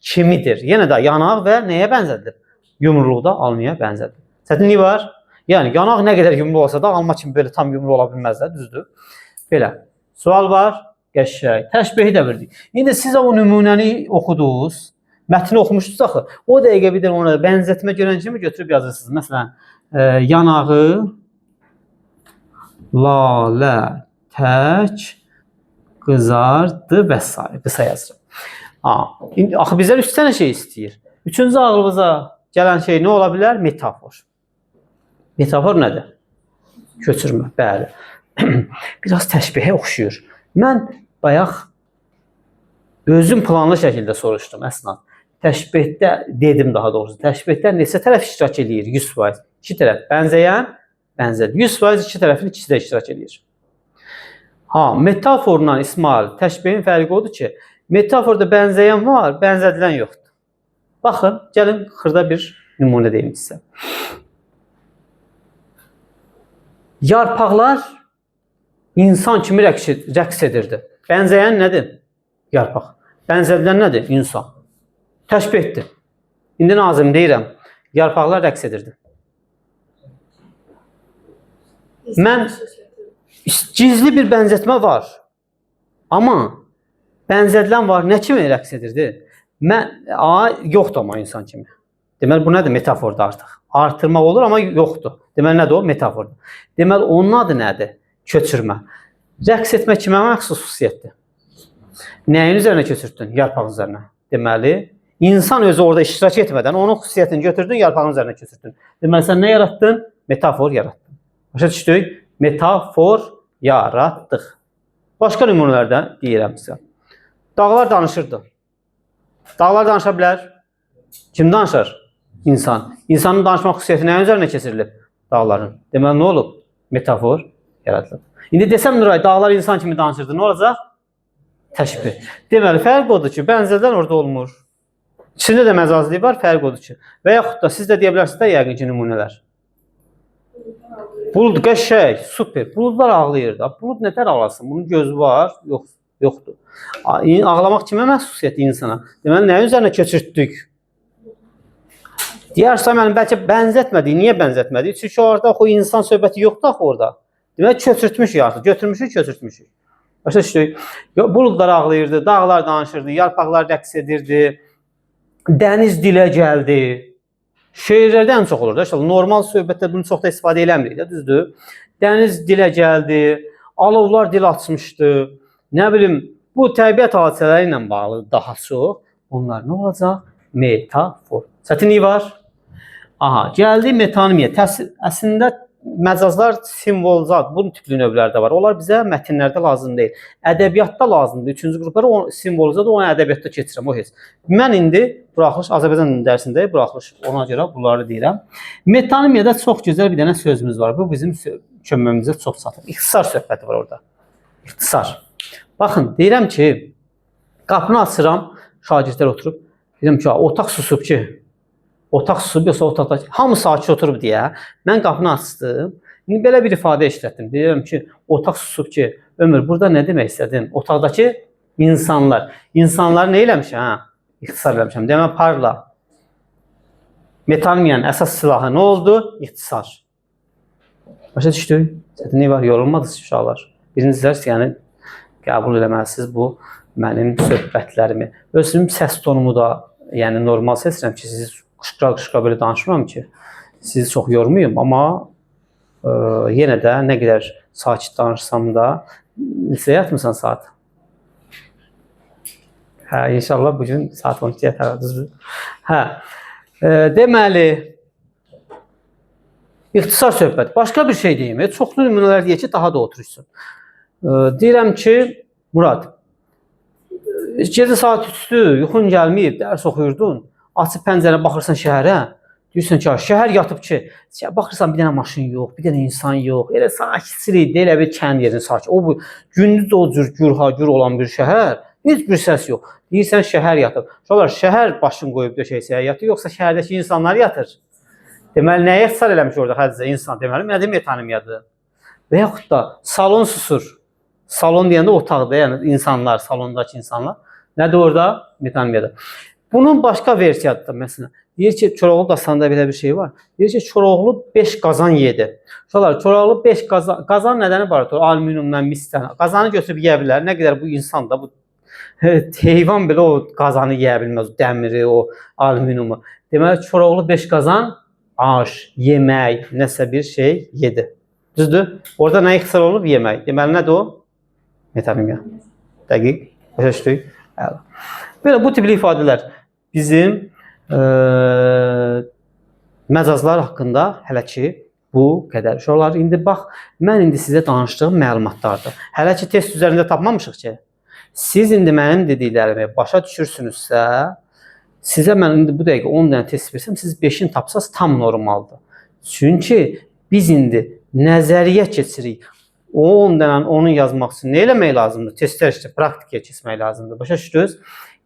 kimidir. Yenə də yanaq və nəyə bənzədir? Yumruqda almaya bənzədir. Çətinlik var. Yəni, yanaq nə qədər yumru olsa da alma kimi belə tam yumru ola bilməz də, düzdür. Belə. Sual var. Qəşəng. Təşbihi də bildik. İndi siz o nümunəni oxudunuz. Mətni oxumuşdunuz axı. O dəqiqə bir də ona bənzətmə görən kimi götürüb yazırsınız. Məsələn, yanağı lalə tək qızardı və s. qısa yazıram. Axı bizdən 3 dənə şey istəyir. Üçüncü ağlınıza gələn şey nə ola bilər? Metafor. Metafor nədir? Köçürmə. Bəli. Biraz təşbihə oxşuyur. Mən bayaq özüm planlı şəkildə soruşdum əsnad. Təşbihdə dedim daha doğrusu. Təşbihdə neçə tərəf iştirak edir? 100%. 2 tərəf bənzəyən, bənzədir. 100% 2 tərəfin ikisi də iştirak edir. Metaforla İsmail təşbihin fərqi odur ki, metaforda bənzəyən var, bənzədilən yoxdur. Baxın, gəlin xırda bir nümunə deyim sizə. Yarpaqlar insan kimi rəqs edirdi. Bənzəyən nədir? Yarpaq. Bənzədilən nədir? İnsan. Təşbihdir. İndi nazım deyirəm, yarpaqlar rəqs edirdi. Mən gizli bir bənzətmə var. Amma bənzədilən var. Nə kimi rəqs edirdi? Yoxdur amma insan kimi. Deməli, bu nədir? Metaforda artıq. Artırmaq olur, amma yoxdur. Deməli, nədir o? Metaforda. Deməli, onun adı nədir? Köçürmə. Rəqs etmə kimə məxsus xüsusiyyətdir? Nəyin üzərinə köçürdün? Yarpaq üzərinə. Deməli, insan özü orada iştirak etmədən onun xüsusiyyətini götürdün, yarpağın üzərinə köçürdün. Deməli, sən nə yaratdın? Metafor yaratdın. Başa düşdük? Metafor yaratdıq. Başqa nümunələrdən deyirəm sizə. Dağlar danışırdı. Dağlar danışa bilər. Kim danışır? İnsan. İnsanın danışma xüsusiyyəti nəyin üzərinə keçirilib? Dağların. Deməli, nə olub? Metafor yaratılıb. İndi desəm Nuray, dağlar insan kimi danışırdı, nə olacaq? Təşbih. Deməli, fərq odur ki, bənzədən orada olmur. İçində də məcazlığı var, fərq odur ki. Və yaxud da siz də deyə bilərsiniz də yəqin ki, nümunələr. Bulud qəşəng, super. Buludlar ağlayır. Bulud nətər ağlasın? Bunun gözü var, yoxdur. Ağlamaq kimə məxsusiyyəti insana? Deməli, nəyin üzərinə köçürtdük? Deyərsə, mənim bəlkə bənzətmədik. Niyə bənzətmədik? Çünki orada o insan söhbəti yoxdur axı orada. Deməli, köçürtmüşük artıq. Götürmüşük, köçürtmüşük. Başa düşdük. Buludlar ağlayırdı, dağlar danışırdı, yarpaqlar rəqs edirdi, dəniz dilə gəldi. Şeirlərdə ən çox olur da. Normal söhbətdə bunu çox da istifadə eləmirik, düzdür? Dəniz dilə gəldi, alovlar dil açmışdı. Nə bilim, bu təbiət hadisələri ilə bağlı daha çox. Onlar nə olacaq? Metafor. Çətinlik var. Gəldi metonimiyə. Əslində məcazlar, simvolzat, bunun tipli növləri var. Onlar bizə mətnlərdə lazım deyil. Ədəbiyyatda lazımdır. 3-cü qruplara simvolzat, onu ədəbiyyatda keçirəm, o heç. Mən indi buraxılış, Azərbaycan dərsində buraxılış, ona görə bunları deyirəm. Metonimiyada çox gözəl bir dənə sözümüz var. Bu bizim köməyimizə çox çatır. İxtisar söhbəti var orada. İxtisar. Baxın, deyirəm ki, qapını açıram, şagirdlər oturub. Deyirəm ki, otaq susub ki, otaq susub, yoxsa otaqda hamı sakit oturub deyə, mən qapını açdım. İndi belə bir ifadə işlətdim. Deyirəm ki, otaq susub ki, Ömür, burada nə demək istədin? Otaqdakı insanlar. İnsanları nə eləmişəm? İxtisar eləmişəm. Demə, parla. Metonimiyanın əsas silahı nə oldu? İxtisar. Başa düşdük? Çətinlik var, yorulmadınız uşaqlar. Birinci dərs, yəni, qəbul eləməlisiniz bu mənim söhbətlərimi. Özüm səs tonumu da, yəni normal səsirəm ki, siz qışqıra-qışqıra belə danışmıram ki, sizi çox yormayım, amma yenə də nə qədər sakit danışsam da, lisəyə yatmısan saat? İnşallah bugün saat 12-yə tərəddüzdür. Deməli, ixtisar söhbət. Başqa bir şey deyim. Çoxlu nümunələr deyək ki, daha da oturursun. Deyirəm ki, Murad, gecə saat 3-dür, yuxun gəlməyib, dərs oxuyurdun. Açıb pəncərə baxırsan şəhərə, deyirsən ki, şəhər yatıb ki, baxırsan bir dənə maşın yox, bir dənə insan yox, elə sakitçilik, elə bir kənd yerini sakit. O gündüz o cür gür olan bir şəhər, heç bir səs yox. Deyirsən şəhər yatıb. Şolar, şəhər başını qoyub döşəyə yatır, yoxsa şəhərdəki insanlar yatır? Deməli, nəyə ixtisar eləmiş orada hədicə insan? Deməli, nədir metonimiyadır? Və yaxud da salon susur. Salon deyəndə otaqda, yəni insanlar, salondakı insanlar. Nədir orada? Metonimiyadır. Bunun başqa versiyadır da, məsələn. Deyir ki, Koroğlu dastanında belə bir şey var. Deyir ki, Koroğlu 5 qazan yedi. Uşaqlar, Koroğlu 5 qazan nədəni var? Alüminiumdan, misdən. Qazanı götürüb yeyə bilər. Nə qədər bu insan da bu heyvan belə o qazanı yeyə bilməz. O dəmiri, o alüminiumu. Deməli, Koroğlu 5 qazan aş, yemək, nəsə bir şey yedi. Düzdür? Orada nə ixtisar olub? Yemək. Deməli, nədir o? Metonimya. Dəqiq. Başa düşdük? Belə bu tipli ifadələr bizim məcazlar haqqında hələ ki bu qədər. Uşaqlar, indi bax, mən indi sizə danışdığım məlumatlardır. Hələ ki test üzərində tapmamışıq ki. Siz indi mənim dediklərimi başa düşürsünüzsə, sizə mən indi bu dəqiqə 10 dənə test versəm, siz 5-ini tapsaz tam normaldır. Çünki biz indi nəzəriyyə keçirik. O 10 dənə onu yazmaq üçün nə eləmək lazımdır? Testlər işte praktikaya keçmək lazımdır. Başa düşdünüz?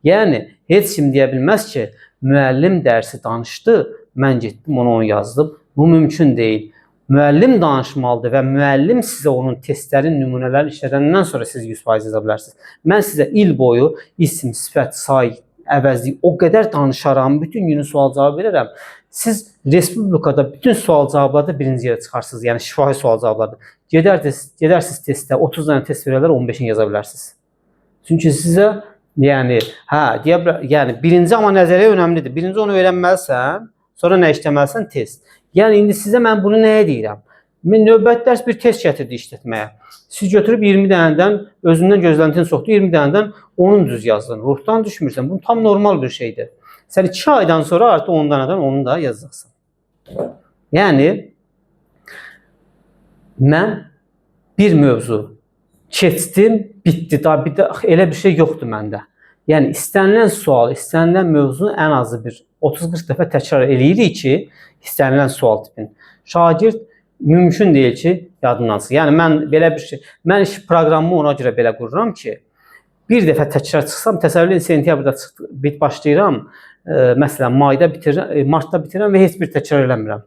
Yəni, heç kim deyə bilməz ki, müəllim dərsi danışdı, mən getdim onu yazdım. Bu mümkün deyil. Müəllim danışmalıdır və müəllim sizə onun testlərin, nümunələrini işlədəndən sonra siz 100% yaza bilərsiniz. Mən sizə il boyu isim, sifət, say, əvəzlik o qədər danışaram, bütün günü sual cavab verərəm. Siz respublikada bütün sual cavablarda birinci yerə çıxarsınız. Yəni şifahi sual cavablarda. Gedərsiniz testdə 30 dənə test verərlər, 15-ini yaza bilərsiniz. Çünki sizə yəni birinci amma nəzəriyyə önəmlidir. Birinci onu öyrənməlisən, sonra nə işləməlisən? Test. Yəni indi sizə mən bunu nəyə deyirəm? Növbəti dərs bir test gətirdi işlətməyə. Siz götürüb 20 dənədən, özündən gözləntin çoxdur, 20 dənədən onun düz yazdın. Ruhdan düşmürsən. Bu tam normal bir şeydir. Sən 2 aydan sonra artıq 10 dənədən onu da yazacaqsan. Yəni mən bir mövzu keçdim, bitdi. Daha bir də elə bir şey yoxdur məndə. Yəni istənilən sual, istənilən mövzunu ən azı bir 30-40 dəfə təkrar eləyirik ki, istənilən sual tipini. Şagird mümkün deyil ki, yadından çıxsın. Yəni mən belə bir şey, mən iş proqramımı ona görə belə qururam ki, bir dəfə təkrar çıxsam, təsəvvür edin sentyabrda başlayıram, məsələn mayda bitirirəm, martda bitirirəm və heç bir təkrar eləmirəm.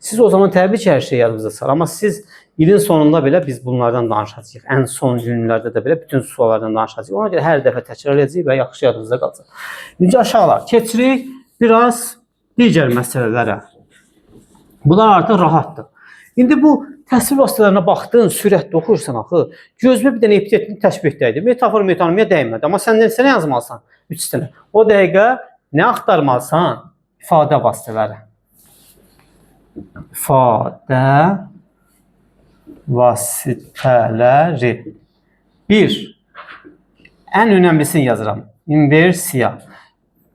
Siz o zaman təbii ki, hər şey yadınızda çıxar. Amma siz ilin sonunda belə biz bunlardan danışacağıq. Ən son günlərdə də belə bütün suallardan danışacağıq. Ona görə hər dəfə təkrar edəcəyik və yaxşı yadınızda qalacaq. İndi aşağılar keçirik biraz digər məsələlərə. Bunlar artıq rahatdır. İndi bu təsvir vasitələrinə baxdın, sürətlə oxursan axı, gözümə bir dənə epitetini təşbih dəydi. Metafor, metonimiya dəymədi. Amma sən nə yazmalısan? 3 dənə. O dəqiqə nə axtarmalısan? İfadə vasitələri. İfadə vasitələri. 1. Ən önəmlisini yazıram. İnversiya.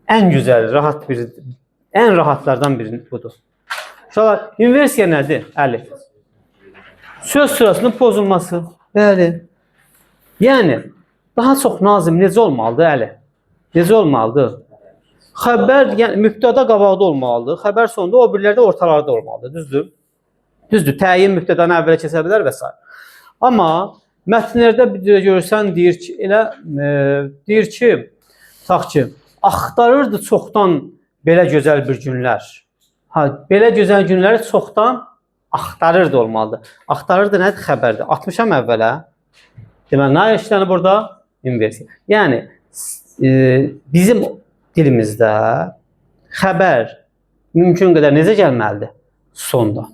Ən gözəl, ən rahatlardan biri budur. Uşaqlar, inversiya nədir? Əli. Söz sırasının pozulması. Bəli. Yəni, daha çox nazim necə olmalıdır, Əli? Necə olmalıdır? Xəbər, yəni mübtəda qabaqda olmalıdır. Xəbər sonunda o birlərdə ortalarda olmalıdır. Düzdür? Düzdür. Təyin mübtədanı əvvələ keçə bilər və s. Amma mətnlərdə bir görürsən, deyir ki, tutaq ki, axtarırdı çoxdan belə gözəl bir günlər. Belə gözəl günləri çoxdan axtarırdı olmalıdır. Axtarırdı nədir? Xəbərdir. 60-am əvvələ. Deməli, nə işlənir burada? İnversiya. Yəni, bizim dilimizdə xəbər mümkün qədər necə gəlməlidir? Sonda.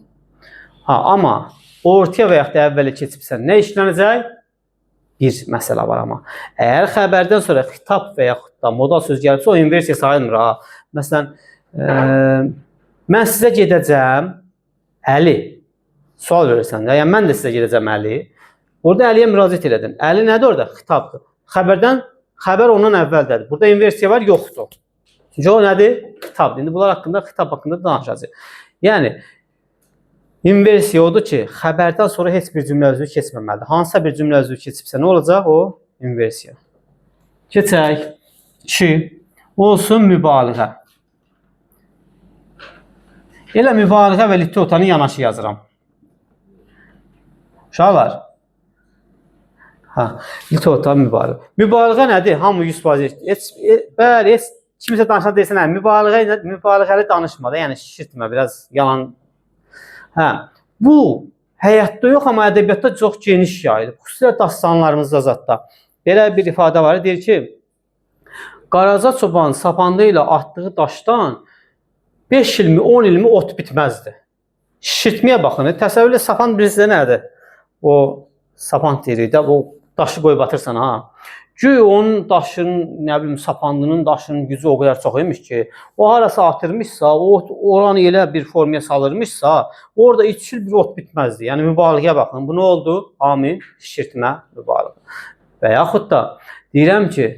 Amma ortaya və yaxud da əvvələ keçibsən, nə işlənəcək? Bir məsələ var amma. Əgər xəbərdən sonra xitab və yaxud da modal söz gəlibsə, o inversiya sayılmır. Məsələn, mən sizə gedəcəm, Əli. Sual verirsən də, yəni mən də sizə gedəcəm, Əli. Orada Əliyə müraciət edin. Əli nədir orada? Xitabdır. Xəbər ondan əvvəldədir. Burada inversiya var, yoxdur. Çünki o nədir? Xitabdır. İndi bunlar haqqında, xitab haqqında danışacağıq. Yəni, inversiya odur ki, xəbərdən sonra heç bir cümlə özü keçməməlidir. Hansısa bir cümlə özü keçibsə, nə olacaq? O, inversiya. Keçək. 2. Olsun mübaliğə. Elə mübaliğə və litotanı yanaşı yazıram. Uşaqlar. Litota mübaliğə. Mübaliğə nədir? Hamı 100%. Bəli, kimsə danışan deyilsən, mübaliğəli danışma da, yəni şişirtmə, biraz yalan. Bu, həyatda yox, amma ədəbiyyatda çox geniş yayılıb. Xüsusilə dastanlarımızda zətdə. Belə bir ifadə var, deyir ki, Qaraca çoban sapandı ilə atdığı daşdan 5 ilmi, 10 ilmi ot bitməzdi. Şişirtməyə baxın. Təsəvvürlə sapan bilirsə nədir? O sapan deyirik də, o daşı qoyub atırsan ha. Güya onun daşının, nə bilim, sapandının daşının gücü o qədər çox imiş ki, o harasa atırmışsa, oranı elə bir formaya salırmışsa, orada 3 il bir ot bitməzdi. Yəni mübaliğəyə baxın. Bu nə oldu? Amil şişirtmə mübaliğə. Və yaxud da deyirəm ki,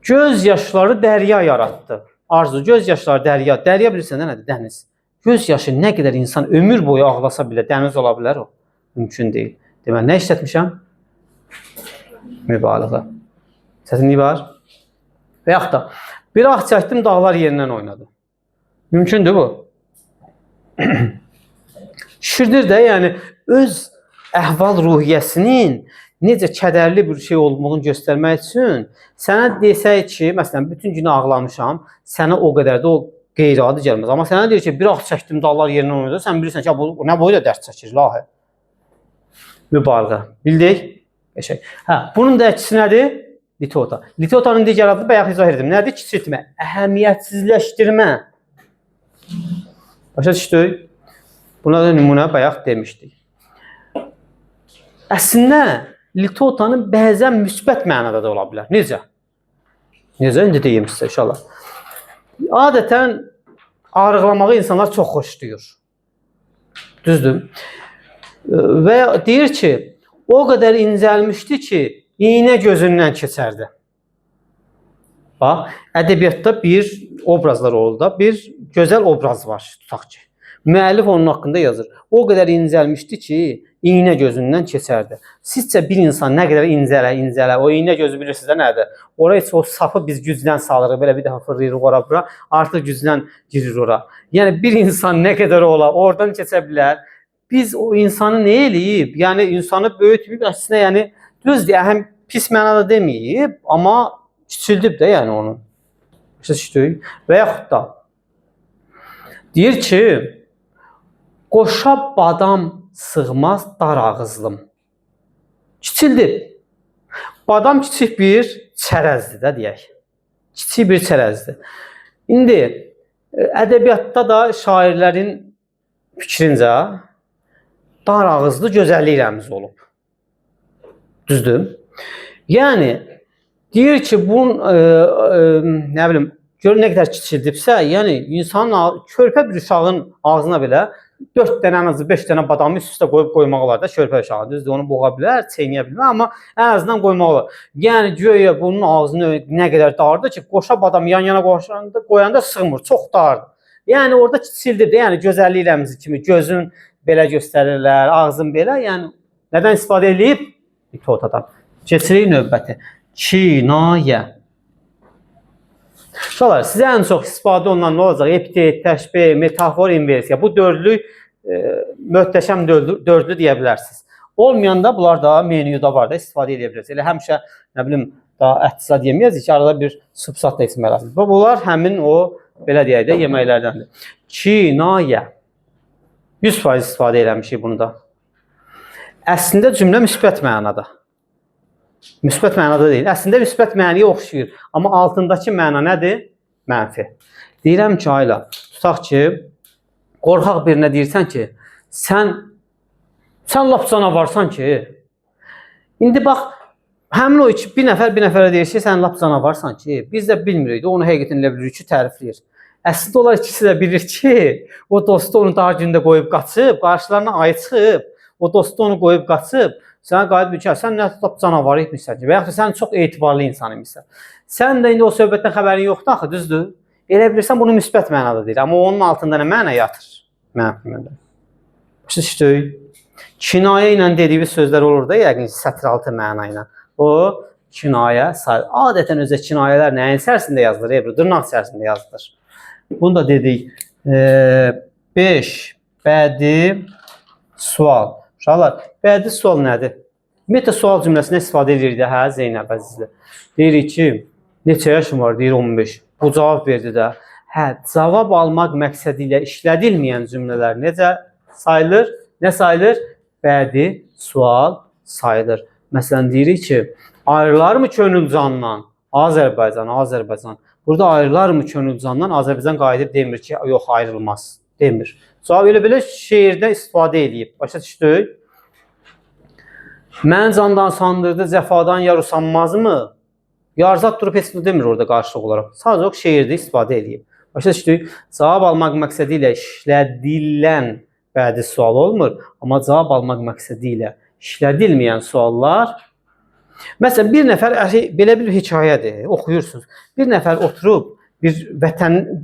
göz yaşları dərya yaratdı. Arzu, göz yaşları dərya. Dərya bilirsən nədir? Dəniz. Göz yaşı nə qədər insan ömür boyu ağlasa bile dəniz ola bilər o. Mümkün deyil. Deməli, nə işlətmişəm? Mübaliğə. Səsinliyi var. Və yaxud da bir ah çəkdim, dağlar yerindən oynadı. Mümkündür bu. Şişirdir də, yəni öz əhval ruhiyyəsinin necə kədərli bir şey olduğunu göstərmək üçün sənə desək ki, məsələn, bütün günü ağlamışam, sənə o qədər də o qeyri-adi gəlməz. Amma sənə deyir ki, bir ah çəkdim, dağlar yerindən oynadı, sən bilirsən ki, bu nə boyda dərd çəkir, lahi. Mübaliğə. Bildik? Qəşəng. Hə, bunun da əksi nədir? Litota. Litotanın digər adı bayaq izah etdim. Nədir? Kiçiltmə, əhəmiyyətsizləşdirmə. Başa düşdük? Buna da nümunə bayaq demişdik. Əslində litotanın bəzən müsbət mənada da ola bilər. Necə? Necə? İndi deyim sizə inşallah. Adətən arıqlamağı insanlar çox xoşlayır. Düzdür? Və deyir ki, o qədər incəlmişdi ki, iynə gözündən keçərdi. Bax, ədəbiyyatda bir obrazlar olur da, bir gözəl obraz var, tutaq ki. Müəllif onun haqqında yazır. O qədər incəlmişdi ki, iynə gözündən keçərdi. Sizcə bir insan nə qədər incələ, o iynə gözü bilirsiniz də nədir? Oraya heç o sapı biz gücdən salırıq, belə bir dəfə fırlayırıq ora bura, artıq gücdən girir ora. Yəni bir insan nə qədər ola, oradan keçə bilər. Biz o insanı nə eləyib? Yəni insanı böyütüb, əslində yəni düzdür, həm pis mənada deməyib, amma kiçildib də yəni onu. Və yaxud da deyir ki, qoşa badam sığmaz dar ağızlım. Kiçildib. Badam kiçik bir çərəzdir də deyək. Kiçik bir çərəzdir. İndi ədəbiyyatda da şairlərin fikrincə dar ağızlı gözəllik rəmzi olub. Düzdür? Yəni deyir ki, bunun nə bilim, gör nə qədər kiçildibsə, yəni insanın körpə bir uşağın ağzına belə 4 dənə, en azı 5 dənə badamı üst-üstə qoyub qoymaq olar da körpə uşağı. Düzdür, onu boğa bilər, çeynəyə bilər, amma ən azından qoymaq olar. Yəni göyə bunun ağzını nə qədər dardır ki, qoşa badam yan-yana qoyanda sığmır, çox dardır. Yəni orada kiçildir də, yəni gözəllik rəmzi kimi gözün belə göstərirlər, ağzın belə, yəni nədən istifadə edib? Litotadan. Keçirik növbəti. Kinayə. Uşaqlar, sizə ən çox istifadə olunan nə olacaq? Epitet, təşbeh, metafor, inversiya. Bu dördlü möhtəşəm dördlü deyə bilərsiniz. Olmayanda bunlar da menyuda var da istifadə edə bilirsiniz. Elə həmişə, nə bilim, daha əhtisad yeməyəzik ki, arada bir subsat da ismələrsiniz. Bunlar həmin o, belə deyək də, yeməklərdəndir. Kinayə. 100% istifadə eləmişik bunu da. Əslində cümlə müsbət mənada. Müsbət mənada deyil. Əslində müsbət mənaya oxşayır. Amma altındakı məna nədir? Mənfi. Deyirəm ki, ayla, tutaq ki, qorxaq birinə deyirsən ki, sən lap canavarsan ki, indi bax, həmin o iki, bir nəfərə deyir ki, sən lap canavarsan ki, biz də bilmirik, onu həqiqətən elə bilirik ki, tərifləyir. Əslində onlar ikisi də bilir ki, o dostu onu daha gündə qoyub qaçıb, qarşılarına ayı çıxıb, o dostu onu qoyub qaçıb, sənə qayıdıb ki, sən nə tutub canavarı etmişsən ki, və yaxud da sən çox etibarlı insan imişsən. Sən də indi o söhbətdən xəbərin yoxdur axı, düzdür? Elə bilirsən, bunu müsbət mənada deyir, amma onun altında nə mənə yatır? Mənfi məndə. Başa kinayə ilə dediyi sözlər olur da, yəqin sətir altı məna ilə. O, kinayə, adətən özə kinayələr nəyin içərisində yazılır? Dırnaq içərisində yazılır. Bunu da dedik. 5. Bədi sual. Uşaqlar, bədi sual nədir? Ümumiyyətlə, sual cümləsində istifadə edirik də, hə, Zeynəb əzizlə. Deyirik ki, neçə yaşım var? Deyir 15. Bu cavab verdi də. Hə, cavab almaq məqsədi ilə işlədilməyən cümlələr necə sayılır? Nə sayılır? Bədi sual sayılır. Məsələn, deyirik ki, ayrılar mı könül candan? Azərbaycan. Burada ayrılar mı könül candan? Azərbaycan qayıdıb demir ki, yox ayrılmaz. Demir. Cavab elə belə şeirdə istifadə edib. Başa düşdük? Mən candan sandırdı, cəfadan yar usanmazmı? Yarzat durub heç demir orada qarşılıq olaraq. Sadəcə o şeirdə istifadə edib. Başa düşdük? Cavab almaq məqsədi ilə işlədilən bədi sual olmur. Amma cavab almaq məqsədi ilə işlədilməyən suallar. Məsələn, bir nəfər, belə bir hekayədir, oxuyursunuz. Bir nəfər oturub bir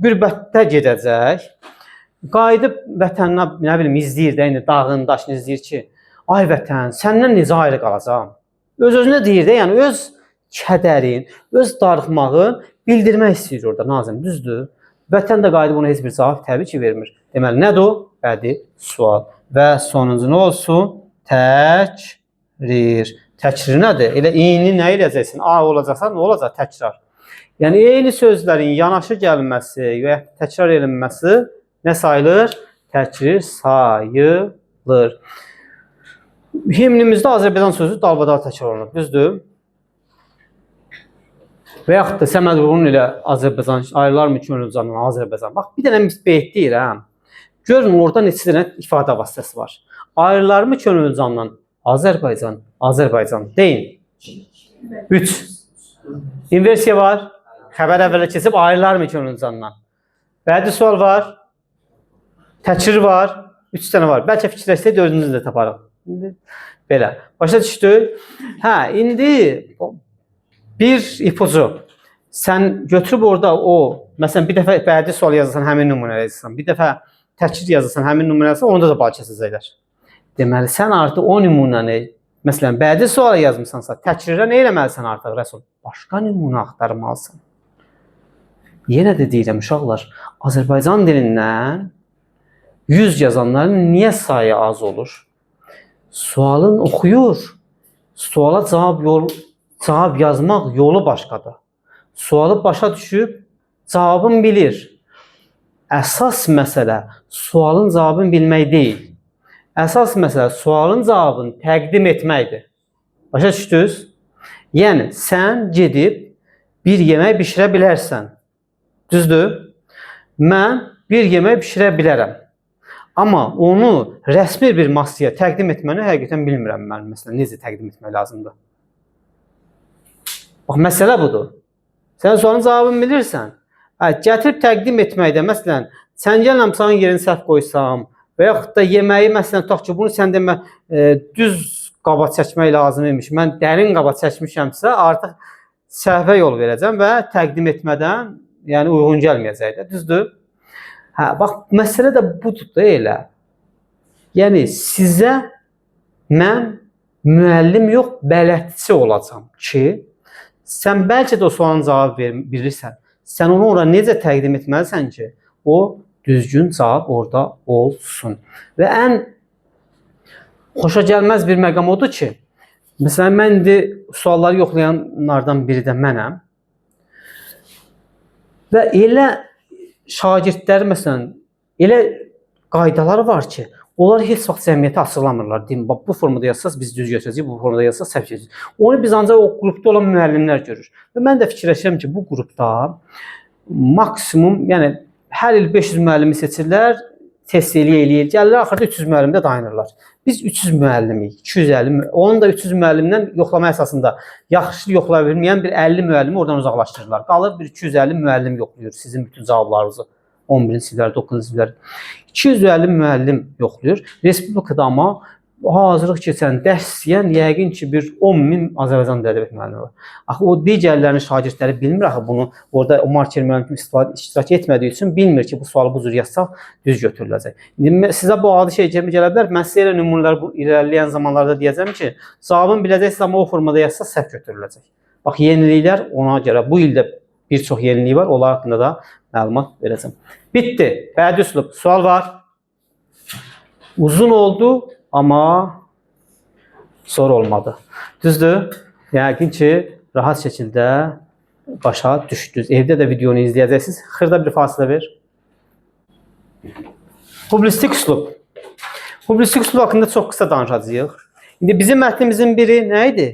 qürbətdə gedəcək. Qayıdıb vətəninə, nə bilim, izləyir də, indi dağın daşını izləyir ki, ay vətən, səndən necə ayrı qalacağam? Öz-özünə deyir də, yəni öz kədərin, öz darıxmağın bildirmək istəyir orada Nazım, düzdür? Vətən də qayıdıb ona heç bir cavab təbii ki vermir. Deməli, nədir o? Bədi sual. Və sonuncu nə olsun? Təkrir. Təkrir nədir? Elə eyni nə eləyəcəksin? A olacaqsa nə olacaq? Təkrar. Yəni, eyni sözlərin yanaşı gəlməsi və təkrar edilməsi nə sayılır? Təkrir sayılır. Himnimizdə Azərbaycan sözü dalbadal təkrar olunur. Düzdür? Və yaxud da Səməd Vurğun ilə Azərbaycan, ayrılar mı könül candan Azərbaycan. Bax, bir dənə beyt deyir, hə? Görün, orada neçə dənə ifadə vasitəsi var. Ayrılar mı könül candan Azərbaycan, Azərbaycan. Deyin. 3. İnversiya var. Xəbər əvvələ keçib ayrılar mı könül candan. Bədi sual var. Təkrir var. 3 dənə var. Bəlkə fikirləşsək 4-cünüzü də taparıq. Belə. Başa düşdük. Hə, indi bir ipucu. Sən götürüb orada o, məsələn, bir dəfə bədi sual yazırsan, həmin nümunələ yazırsan. Bir dəfə təkrir yazırsan, həmin nümunələ yazırsan, onda da bal kəsəcəklər. Deməli, sən artıq o nümunəni, məsələn, bədi suala yazmışsansa, təkrirə nə eləməlisən artıq, Rəsul? Başqa nümunə axtarmalısan. Yenə də deyirəm, uşaqlar, Azərbaycan dilindən 100 yazanların niyə sayı az olur? Sualın oxuyur. Suala cavab yazmaq yolu başqadır. Sualı başa düşüb, cavabını bilir. Əsas məsələ sualın cavabını bilmək deyil. Əsas məsələ sualın cavabını təqdim etməkdir. Başa düşdünüz? Yəni, sən gedib bir yemək bişirə bilərsən. Düzdür? Mən bir yemək bişirə bilərəm. Amma onu rəsmi bir masaya təqdim etməni həqiqətən bilmirəm mən. Məsələn, necə təqdim etmək lazımdır? Bax, məsələ budur. Sən sualın cavabını bilirsən. Gətirib təqdim etməkdə, məsələn, çəngəllə bıçağın yerini səhv qoysam və yaxud da yeməyi, məsələn, tutaq ki, bunu sən demə düz qaba çəkmək lazım imiş. Mən dərin qaba çəkmişəmsə, artıq səhvə yol verəcəm və təqdim etmədən, yəni uyğun gəlməyəcək də, düzdür? Hə, bax, məsələ də budur da elə. Yəni, sizə mən müəllim yox, bələdçi olacam ki, sən bəlkə də o sualın cavabı bilirsən. Sən onu ora necə təqdim etməlisən ki, o düzgün cavab orada olsun. Və ən xoşa gəlməz bir məqam odur ki, məsələn, mən indi sualları yoxlayanlardan biri də mənəm. Və elə şagirdlər, məsələn, elə qaydaları var ki, onlar heç vaxt cəmiyyətə açıqlamırlar. Deyim, bax, bu formada yazsaq biz düz götürəcəyik, bu formada yazsaq səhv götürəcəyik. Onu biz ancaq o qrupda olan müəllimlər görür. Və mən də fikirləşirəm ki, bu qrupda maksimum, yəni hər il 500 müəllimi seçirlər, test eləyir, gəlirlər, axırda 300 müəllimdə dayanırlar. Biz 300 müəllimik, 250, onun da 300 müəllimdən yoxlama əsasında yaxşı yoxlaya bilməyən bir 50 müəllimi oradan uzaqlaşdırırlar. Qalır bir 250 müəllim yoxlayır sizin bütün cavablarınızı. 11-ci siniflər, 9-cu siniflər. 250 müəllim yoxlayır. Respublikada amma hazırlıq keçən, dərs istəyən yəqin ki, bir 10.000 Azərbaycan ədəbiyyat müəllimi var. Axı, o digərlərinin şagirdləri bilmir axı bunu. Orada o marker müəllim iştirak etmədiyi üçün bilmir ki, bu sualı bu cür yazsaq düz götürüləcək. İndi sizə bu adi şey gələ bilər. Mən sizə elə nümunələr irəliləyən zamanlarda deyəcəm ki, cavabını biləcəksiniz, amma o formada yazsaq səhv götürüləcək. Bax, yeniliklər ona görə. Bu ildə bir çox yenilik var. Onlar haqqında da məlumat verəcəm. Bitdi. Bədi üslub. Sual var. Uzun oldu, amma zor olmadı. Düzdür? Yəqin ki, rahat şəkildə başa düşdünüz. Evdə də videonu izləyəcəksiniz. Xırda bir fasilə ver. Publistik üslub. Publistik üslub haqqında çox qısa danışacağıq. İndi bizim mətnimizin biri nə idi?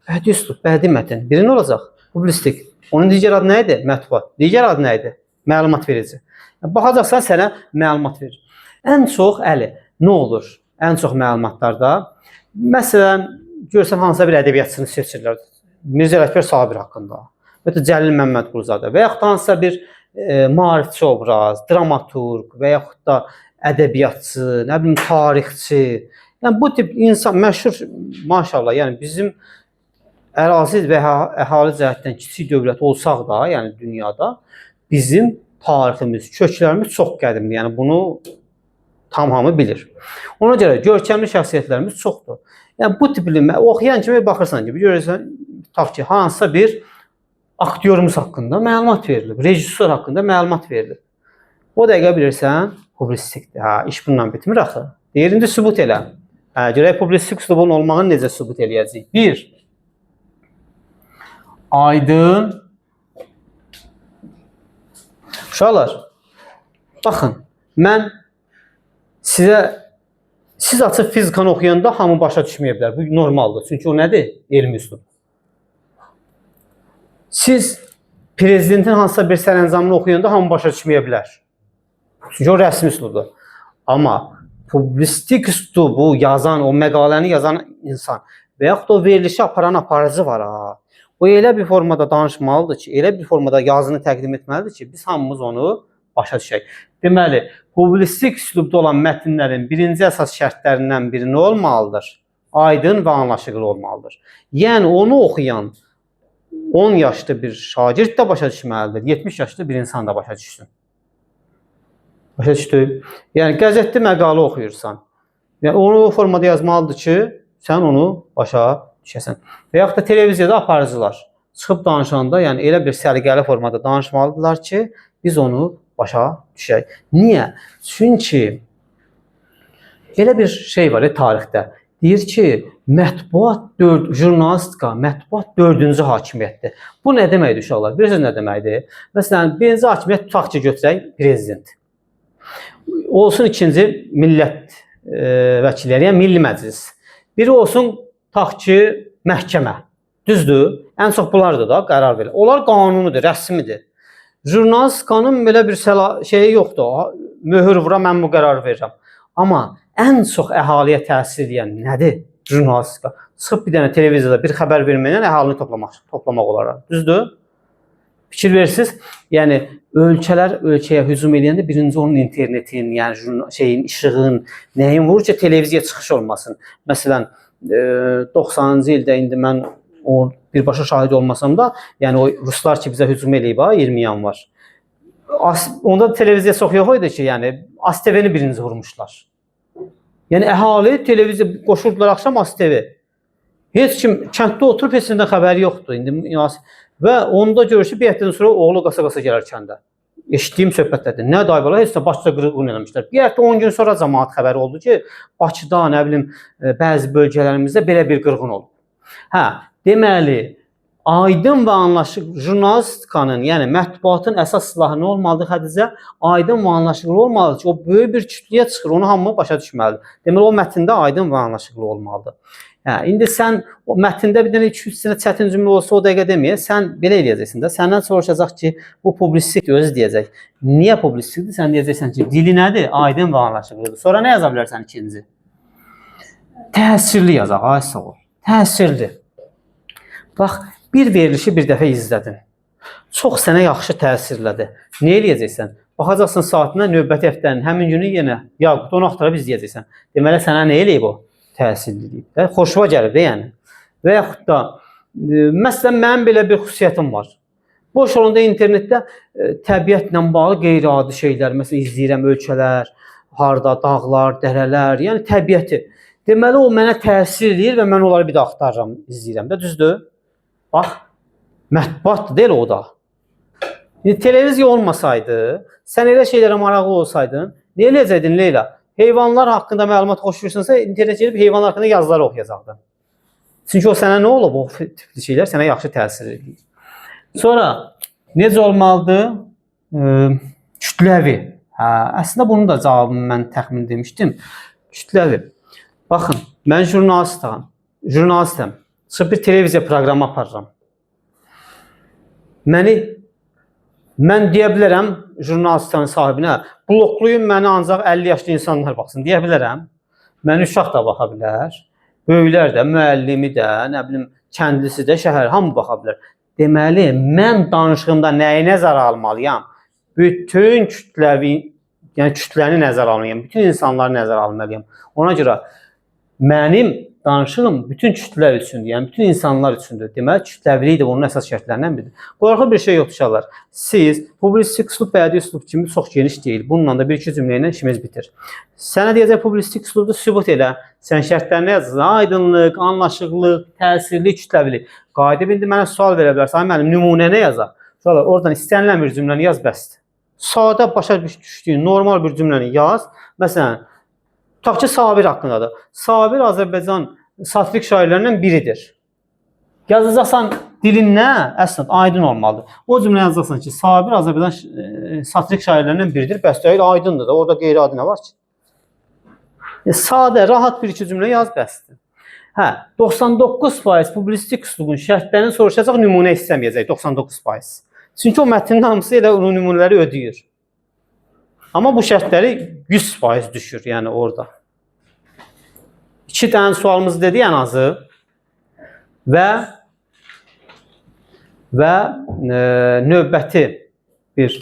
Bədi üslub, bədi mətn. Biri nə olacaq? Publistik. Onun digər adı nə idi? Mətbuat. Digər adı nə idi? Məlumat verici. Baxacaqsan sənə məlumat verir. Ən çox nə olur? Ən çox məlumatlarda məsələn görsən hansısa bir ədəbiyyatçını seçirlər. Mirzə Ələkbər Sabir haqqında, və ya Cəlil Məmmədquluzadə və yaxud da hansısa bir maarifçi obraz, dramaturq və yaxud da ədəbiyyatçı, nə bilim tarixçi. Yəni bu tip insan məşhur maşallah, yəni bizim ərazi və əhali cəhətdən kiçik dövlət olsaq da, yəni dünyada bizim tariximiz, köklərimiz çox qədimdir. Yəni bunu hamı bilir. Ona görə görkəmli şəxsiyyətlərimiz çoxdur. Yəni bu tipli oxuyan kimi baxırsan ki, görürsən tutaq ki, hansısa bir aktyorumuz haqqında məlumat verilib, rejissor haqqında məlumat verilib. O dəqiqə bilirsən, publisistikdir. İş bununla bitmir axı. Deyir, indi sübut elə. Görək publisistik üslubun olmağını necə sübut eləyəcəyik? 1. Aydın. Uşaqlar, baxın, mən siz açıb fizikanı oxuyanda hamı başa düşməyə bilər. Bu normaldır. Çünki o nədir? Elmi üslub. Siz prezidentin hansısa bir sərəncamını oxuyanda hamı başa düşməyə bilər. Çünki o rəsmi üslubdur. Amma publisistik üslubu yazan, o məqaləni yazan insan və yaxud da o verilişi aparan aparıcı var. O elə bir formada danışmalıdır ki, elə bir formada yazını təqdim etməlidir ki, biz hamımız onu başa düşək. Deməli, publisistik üslubda olan mətnlərin birinci əsas şərtlərindən biri nə olmalıdır? Aydın və anlaşılır olmalıdır. Yəni onu oxuyan 10 yaşlı bir şagird də başa düşməlidir, 70 yaşlı bir insan da başa düşsün. Başa düşdük? Yəni qəzetdə məqalə oxuyursan, yəni onu o formada yazmalıdır ki, sən onu başa düşəsən. Və yaxud da televiziyada aparıcılar çıxıb danışanda, yəni elə bir səliqəli formada danışmalıdırlar ki, biz onu başa düşək. Niyə? Çünki elə bir şey var tarixdə. Deyir ki, jurnalistika, mətbuat 4-cü hakimiyyətdir. Bu nə deməkdir uşaqlar? Bilirsiniz nə deməkdir? Məsələn, birinci hakimiyyət tutaq ki, götürək prezident. Olsun ikinci millət vəkilləri, yəni Milli Məclis. Biri olsun tutaq ki, məhkəmə. Düzdür? Ən çox bunlardır da qərar verir. Onlar qanunudur, rəsmidir. Jurnalistikanın belə bir şeyi yoxdur. Möhür vura, mən bu qərarı verirəm. Amma ən çox əhaliyə təsir edən nədir? Jurnalistika. Çıxıb bir dənə televiziyada bir xəbər verməklə əhalini toplamaq olar. Düzdür? Fikir verirsiniz? Yəni ölkələr ölkəyə hücum edəndə birinci onun internetin, yəni işığın, nəyin vurur ki, televiziya çıxış olmasın. Məsələn, 90-cı ildə indi mən birbaşa şahid olmasam da, yəni o ruslar ki bizə hücum eləyib 20 yanvar. Onda televiziya çox yox idi ki, yəni ASTV-ni birinci vurmuşlar. Yəni əhali televiziya qoşurdular axşam ASTV. Heç kim kənddə oturub heç nədən xəbəri yoxdur. Və onda görür ki, bir həftədən sonra oğlu qasa-qasa gələr kəndə. Eşitdiyim söhbətlərdir. Nə dayıbalar, heç də Bakıda qırğın eləmişlər. Bir həftə 10 gün sonra cəmaət xəbəri oldu ki, Bakıda, nə bilim, bəzi bölgələrimizdə belə bir qırğın oldu. Deməli, aydın və anlaşılır jurnalistikanın, yəni mətbuatın əsas silahı nə olmalıdır Xədicə? Aydın və anlaşılır olmalıdır ki, o böyük bir kütləyə çıxır, onu hamı başa düşməlidir. Deməli, o mətndə aydın və anlaşılır olmalıdır. İndi sən o mətndə bir dənə 2-3 dənə çətin cümlə olsa o dəqiqə deməyə, sən belə eləyəcəksən də. Səndən soruşacaq ki, bu publisistik özü deyəcək. Niyə publisistikdir? Sən deyəcəksən ki, dili nədir? Aydın və anlaşılırdır. Sonra nə yaza bilərsən ikinci? Təsirli yazaq, ay sağ ol. Təsirli. Bax, bir verilişi bir dəfə izlədin. Çox sənə yaxşı təsirlədi. Nə eləyəcəksən? Baxacaqsın saatına, növbəti həftənin həmin günü yenə Yaqut onu axtarıb izləyəcəksən. Deməli, sənə nə eləyib o? Təsirliyib. Xoşuma gəlir də yəni. Və yaxud da, məsələn, mənim belə bir xüsusiyyətim var. Boş olanda internetdə təbiətlə bağlı qeyri-adi şeylər, məsələn, izləyirəm ölkələr, harda, dağlar, dərələr, yəni təbiəti. Deməli, o mənə təsir edir və mən onları bir də axtarıram, izləyirəm də, düzdür? Bax, mətbuatdır deyil o da. Televiziya olmasaydı, sən elə şeylərə maraqlı olsaydın, nə eləyəcəkdin Leyla? Heyvanlar haqqında məlumat xoşlayırsansa, internet gedib heyvanlar haqqında yazıları oxuyacaqdın. Çünki o sənə nə olub? O tipli şeylər sənə yaxşı təsir edir. Sonra, necə olmalıdır? Kütləvi. Əslində, bunun da cavabını mən təxmin demişdim. Kütləvi. Baxın, mən jurnalistəm. Çıxıb bir televiziya proqramı aparıram. mən deyə bilərəm jurnalistanın sahibinə, bloklayın məni ancaq 50 yaşlı insanlar baxsın, deyə bilərəm. Məni uşaq da baxa bilər, böyüklər də, müəllimi də, nə bilim, kəndlisi də, şəhər, hamı baxa bilər. Deməli, mən danışığımda nəyi nəzərə almalıyam? Bütün kütləni nəzərə almalıyam, bütün insanları nəzərə almalıyam. Ona görə mənim danışığım bütün kütlələr üçündür, yəni bütün insanlar üçündür. Deməli, kütləvilik də onun əsas şərtlərindən biridir. Qorxu bir şey yoxdur uşaqlar. Siz publisistik üslub, bədii üslub kimi çox geniş deyil. Bununla da bir-iki cümlə ilə işimiz bitir. Sənə deyəcək publisistik üslubda sübut elə. Sən şərtlərini yazırsan, aydınlıq, anlaşıqlıq, təsirli, kütləvilik. Qayıdıb indi mənə sual verə bilərsən, mənim nümunəni yazaq. Uşaqlar, oradan istənilən bir cümləni yaz bəsdir. Sadə başa düşdüyün normal bir cümləni yaz. Məsələn, tutaq ki, Sabir haqqındadır. Sabir Azərbaycan satirik şairlərindən biridir. Yazacaqsan dilin nə? Əslində aydın olmalıdır. O cümlə yazacaqsan ki, Sabir Azərbaycan satirik şairlərindən biridir. Bəs deyil, aydındır da. Orada qeyri-adi nə var ki? Sadə, rahat bir-iki cümlə yaz bəsdir. 99% publisistik üslubun şərtlərini soruşacaq, nümunə istəməyəcək 99%. Çünki o mətnin hamısı elə o nümunələri ödəyir. Amma bu şərtləri 100% düşür, yəni orada. 2 dənə sualımız dedi ən azı və növbəti bir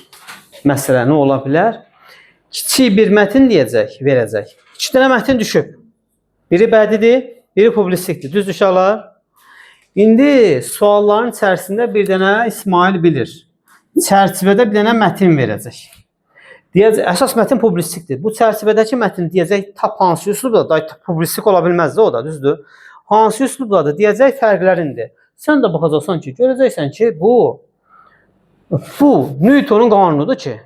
məsələ nə ola bilər? Kiçik bir mətin deyəcək, verəcək. 2 dənə mətin düşüb. Biri bədidir, biri publistikdir. Düzdür uşaqlar? İndi sualların içərisində bir dənə İsmail bilir. Çərçivədə bir dənə mətin verəcək. Deyəcək, əsas mətin publistikdir. Bu çərçivədəki mətin deyəcək, tap hansı üslubdadır? Publistik ola bilməz də o da, düzdür? Hansı üslubdadır? Deyəcək, fərqlərindir. Sən də baxacaqsan ki, görəcəksən ki, bu Newtonun qanunudur ki,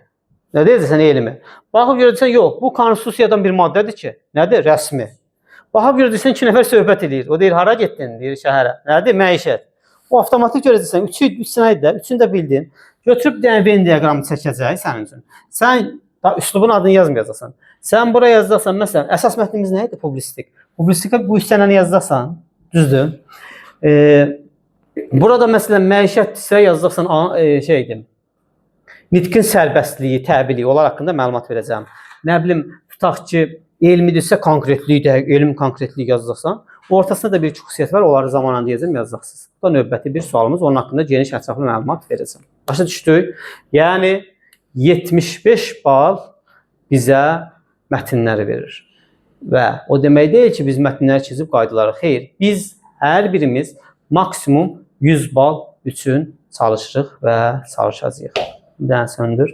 nə deyəcəksən elmi? Baxıb görəcəksən, yox, bu konstitusiyadan bir maddədir ki, nədir? Rəsmi. Baxıb görəcəksən 2 nəfər söhbət edir. O deyir, hara getdin? Deyir, şəhərə. Nədir? Məişət. O avtomatik görəcəksən, 3 sənədir də, 3-ünü də bildin. Götürüb Venn diaqramı çəkəcək sənin üçün. Sən üslubun adını yazmayacaqsan. Sən buraya yazacaqsan, məsələn, əsas mətnimiz nə idi? Publistik. Publistikə bu 3 dənəni yazacaqsan, düzdür? Burada məsələn, məişətdirsə yazacaqsan, nitqin sərbəstliyi, təbii onlar haqqında məlumat verəcəm. Nə bilim, tutaq ki, elmidirsə konkretliyi, elm konkretliyi yazacaqsan. Ortasında da bir xüsusiyyət var, onları zamanla deyəcəm, yazacaqsınız. Bu da növbəti bir sualımız, onun haqqında geniş ətraflı məlumat verəcəm. Başa düşdük? Yəni 75 bal bizə mətnləri verir. Və o demək deyil ki, biz mətnləri çizib qaydaları. Xeyr, biz hər birimiz maksimum 100 bal üçün çalışırıq və çalışacağıq. Bir dənə söndür.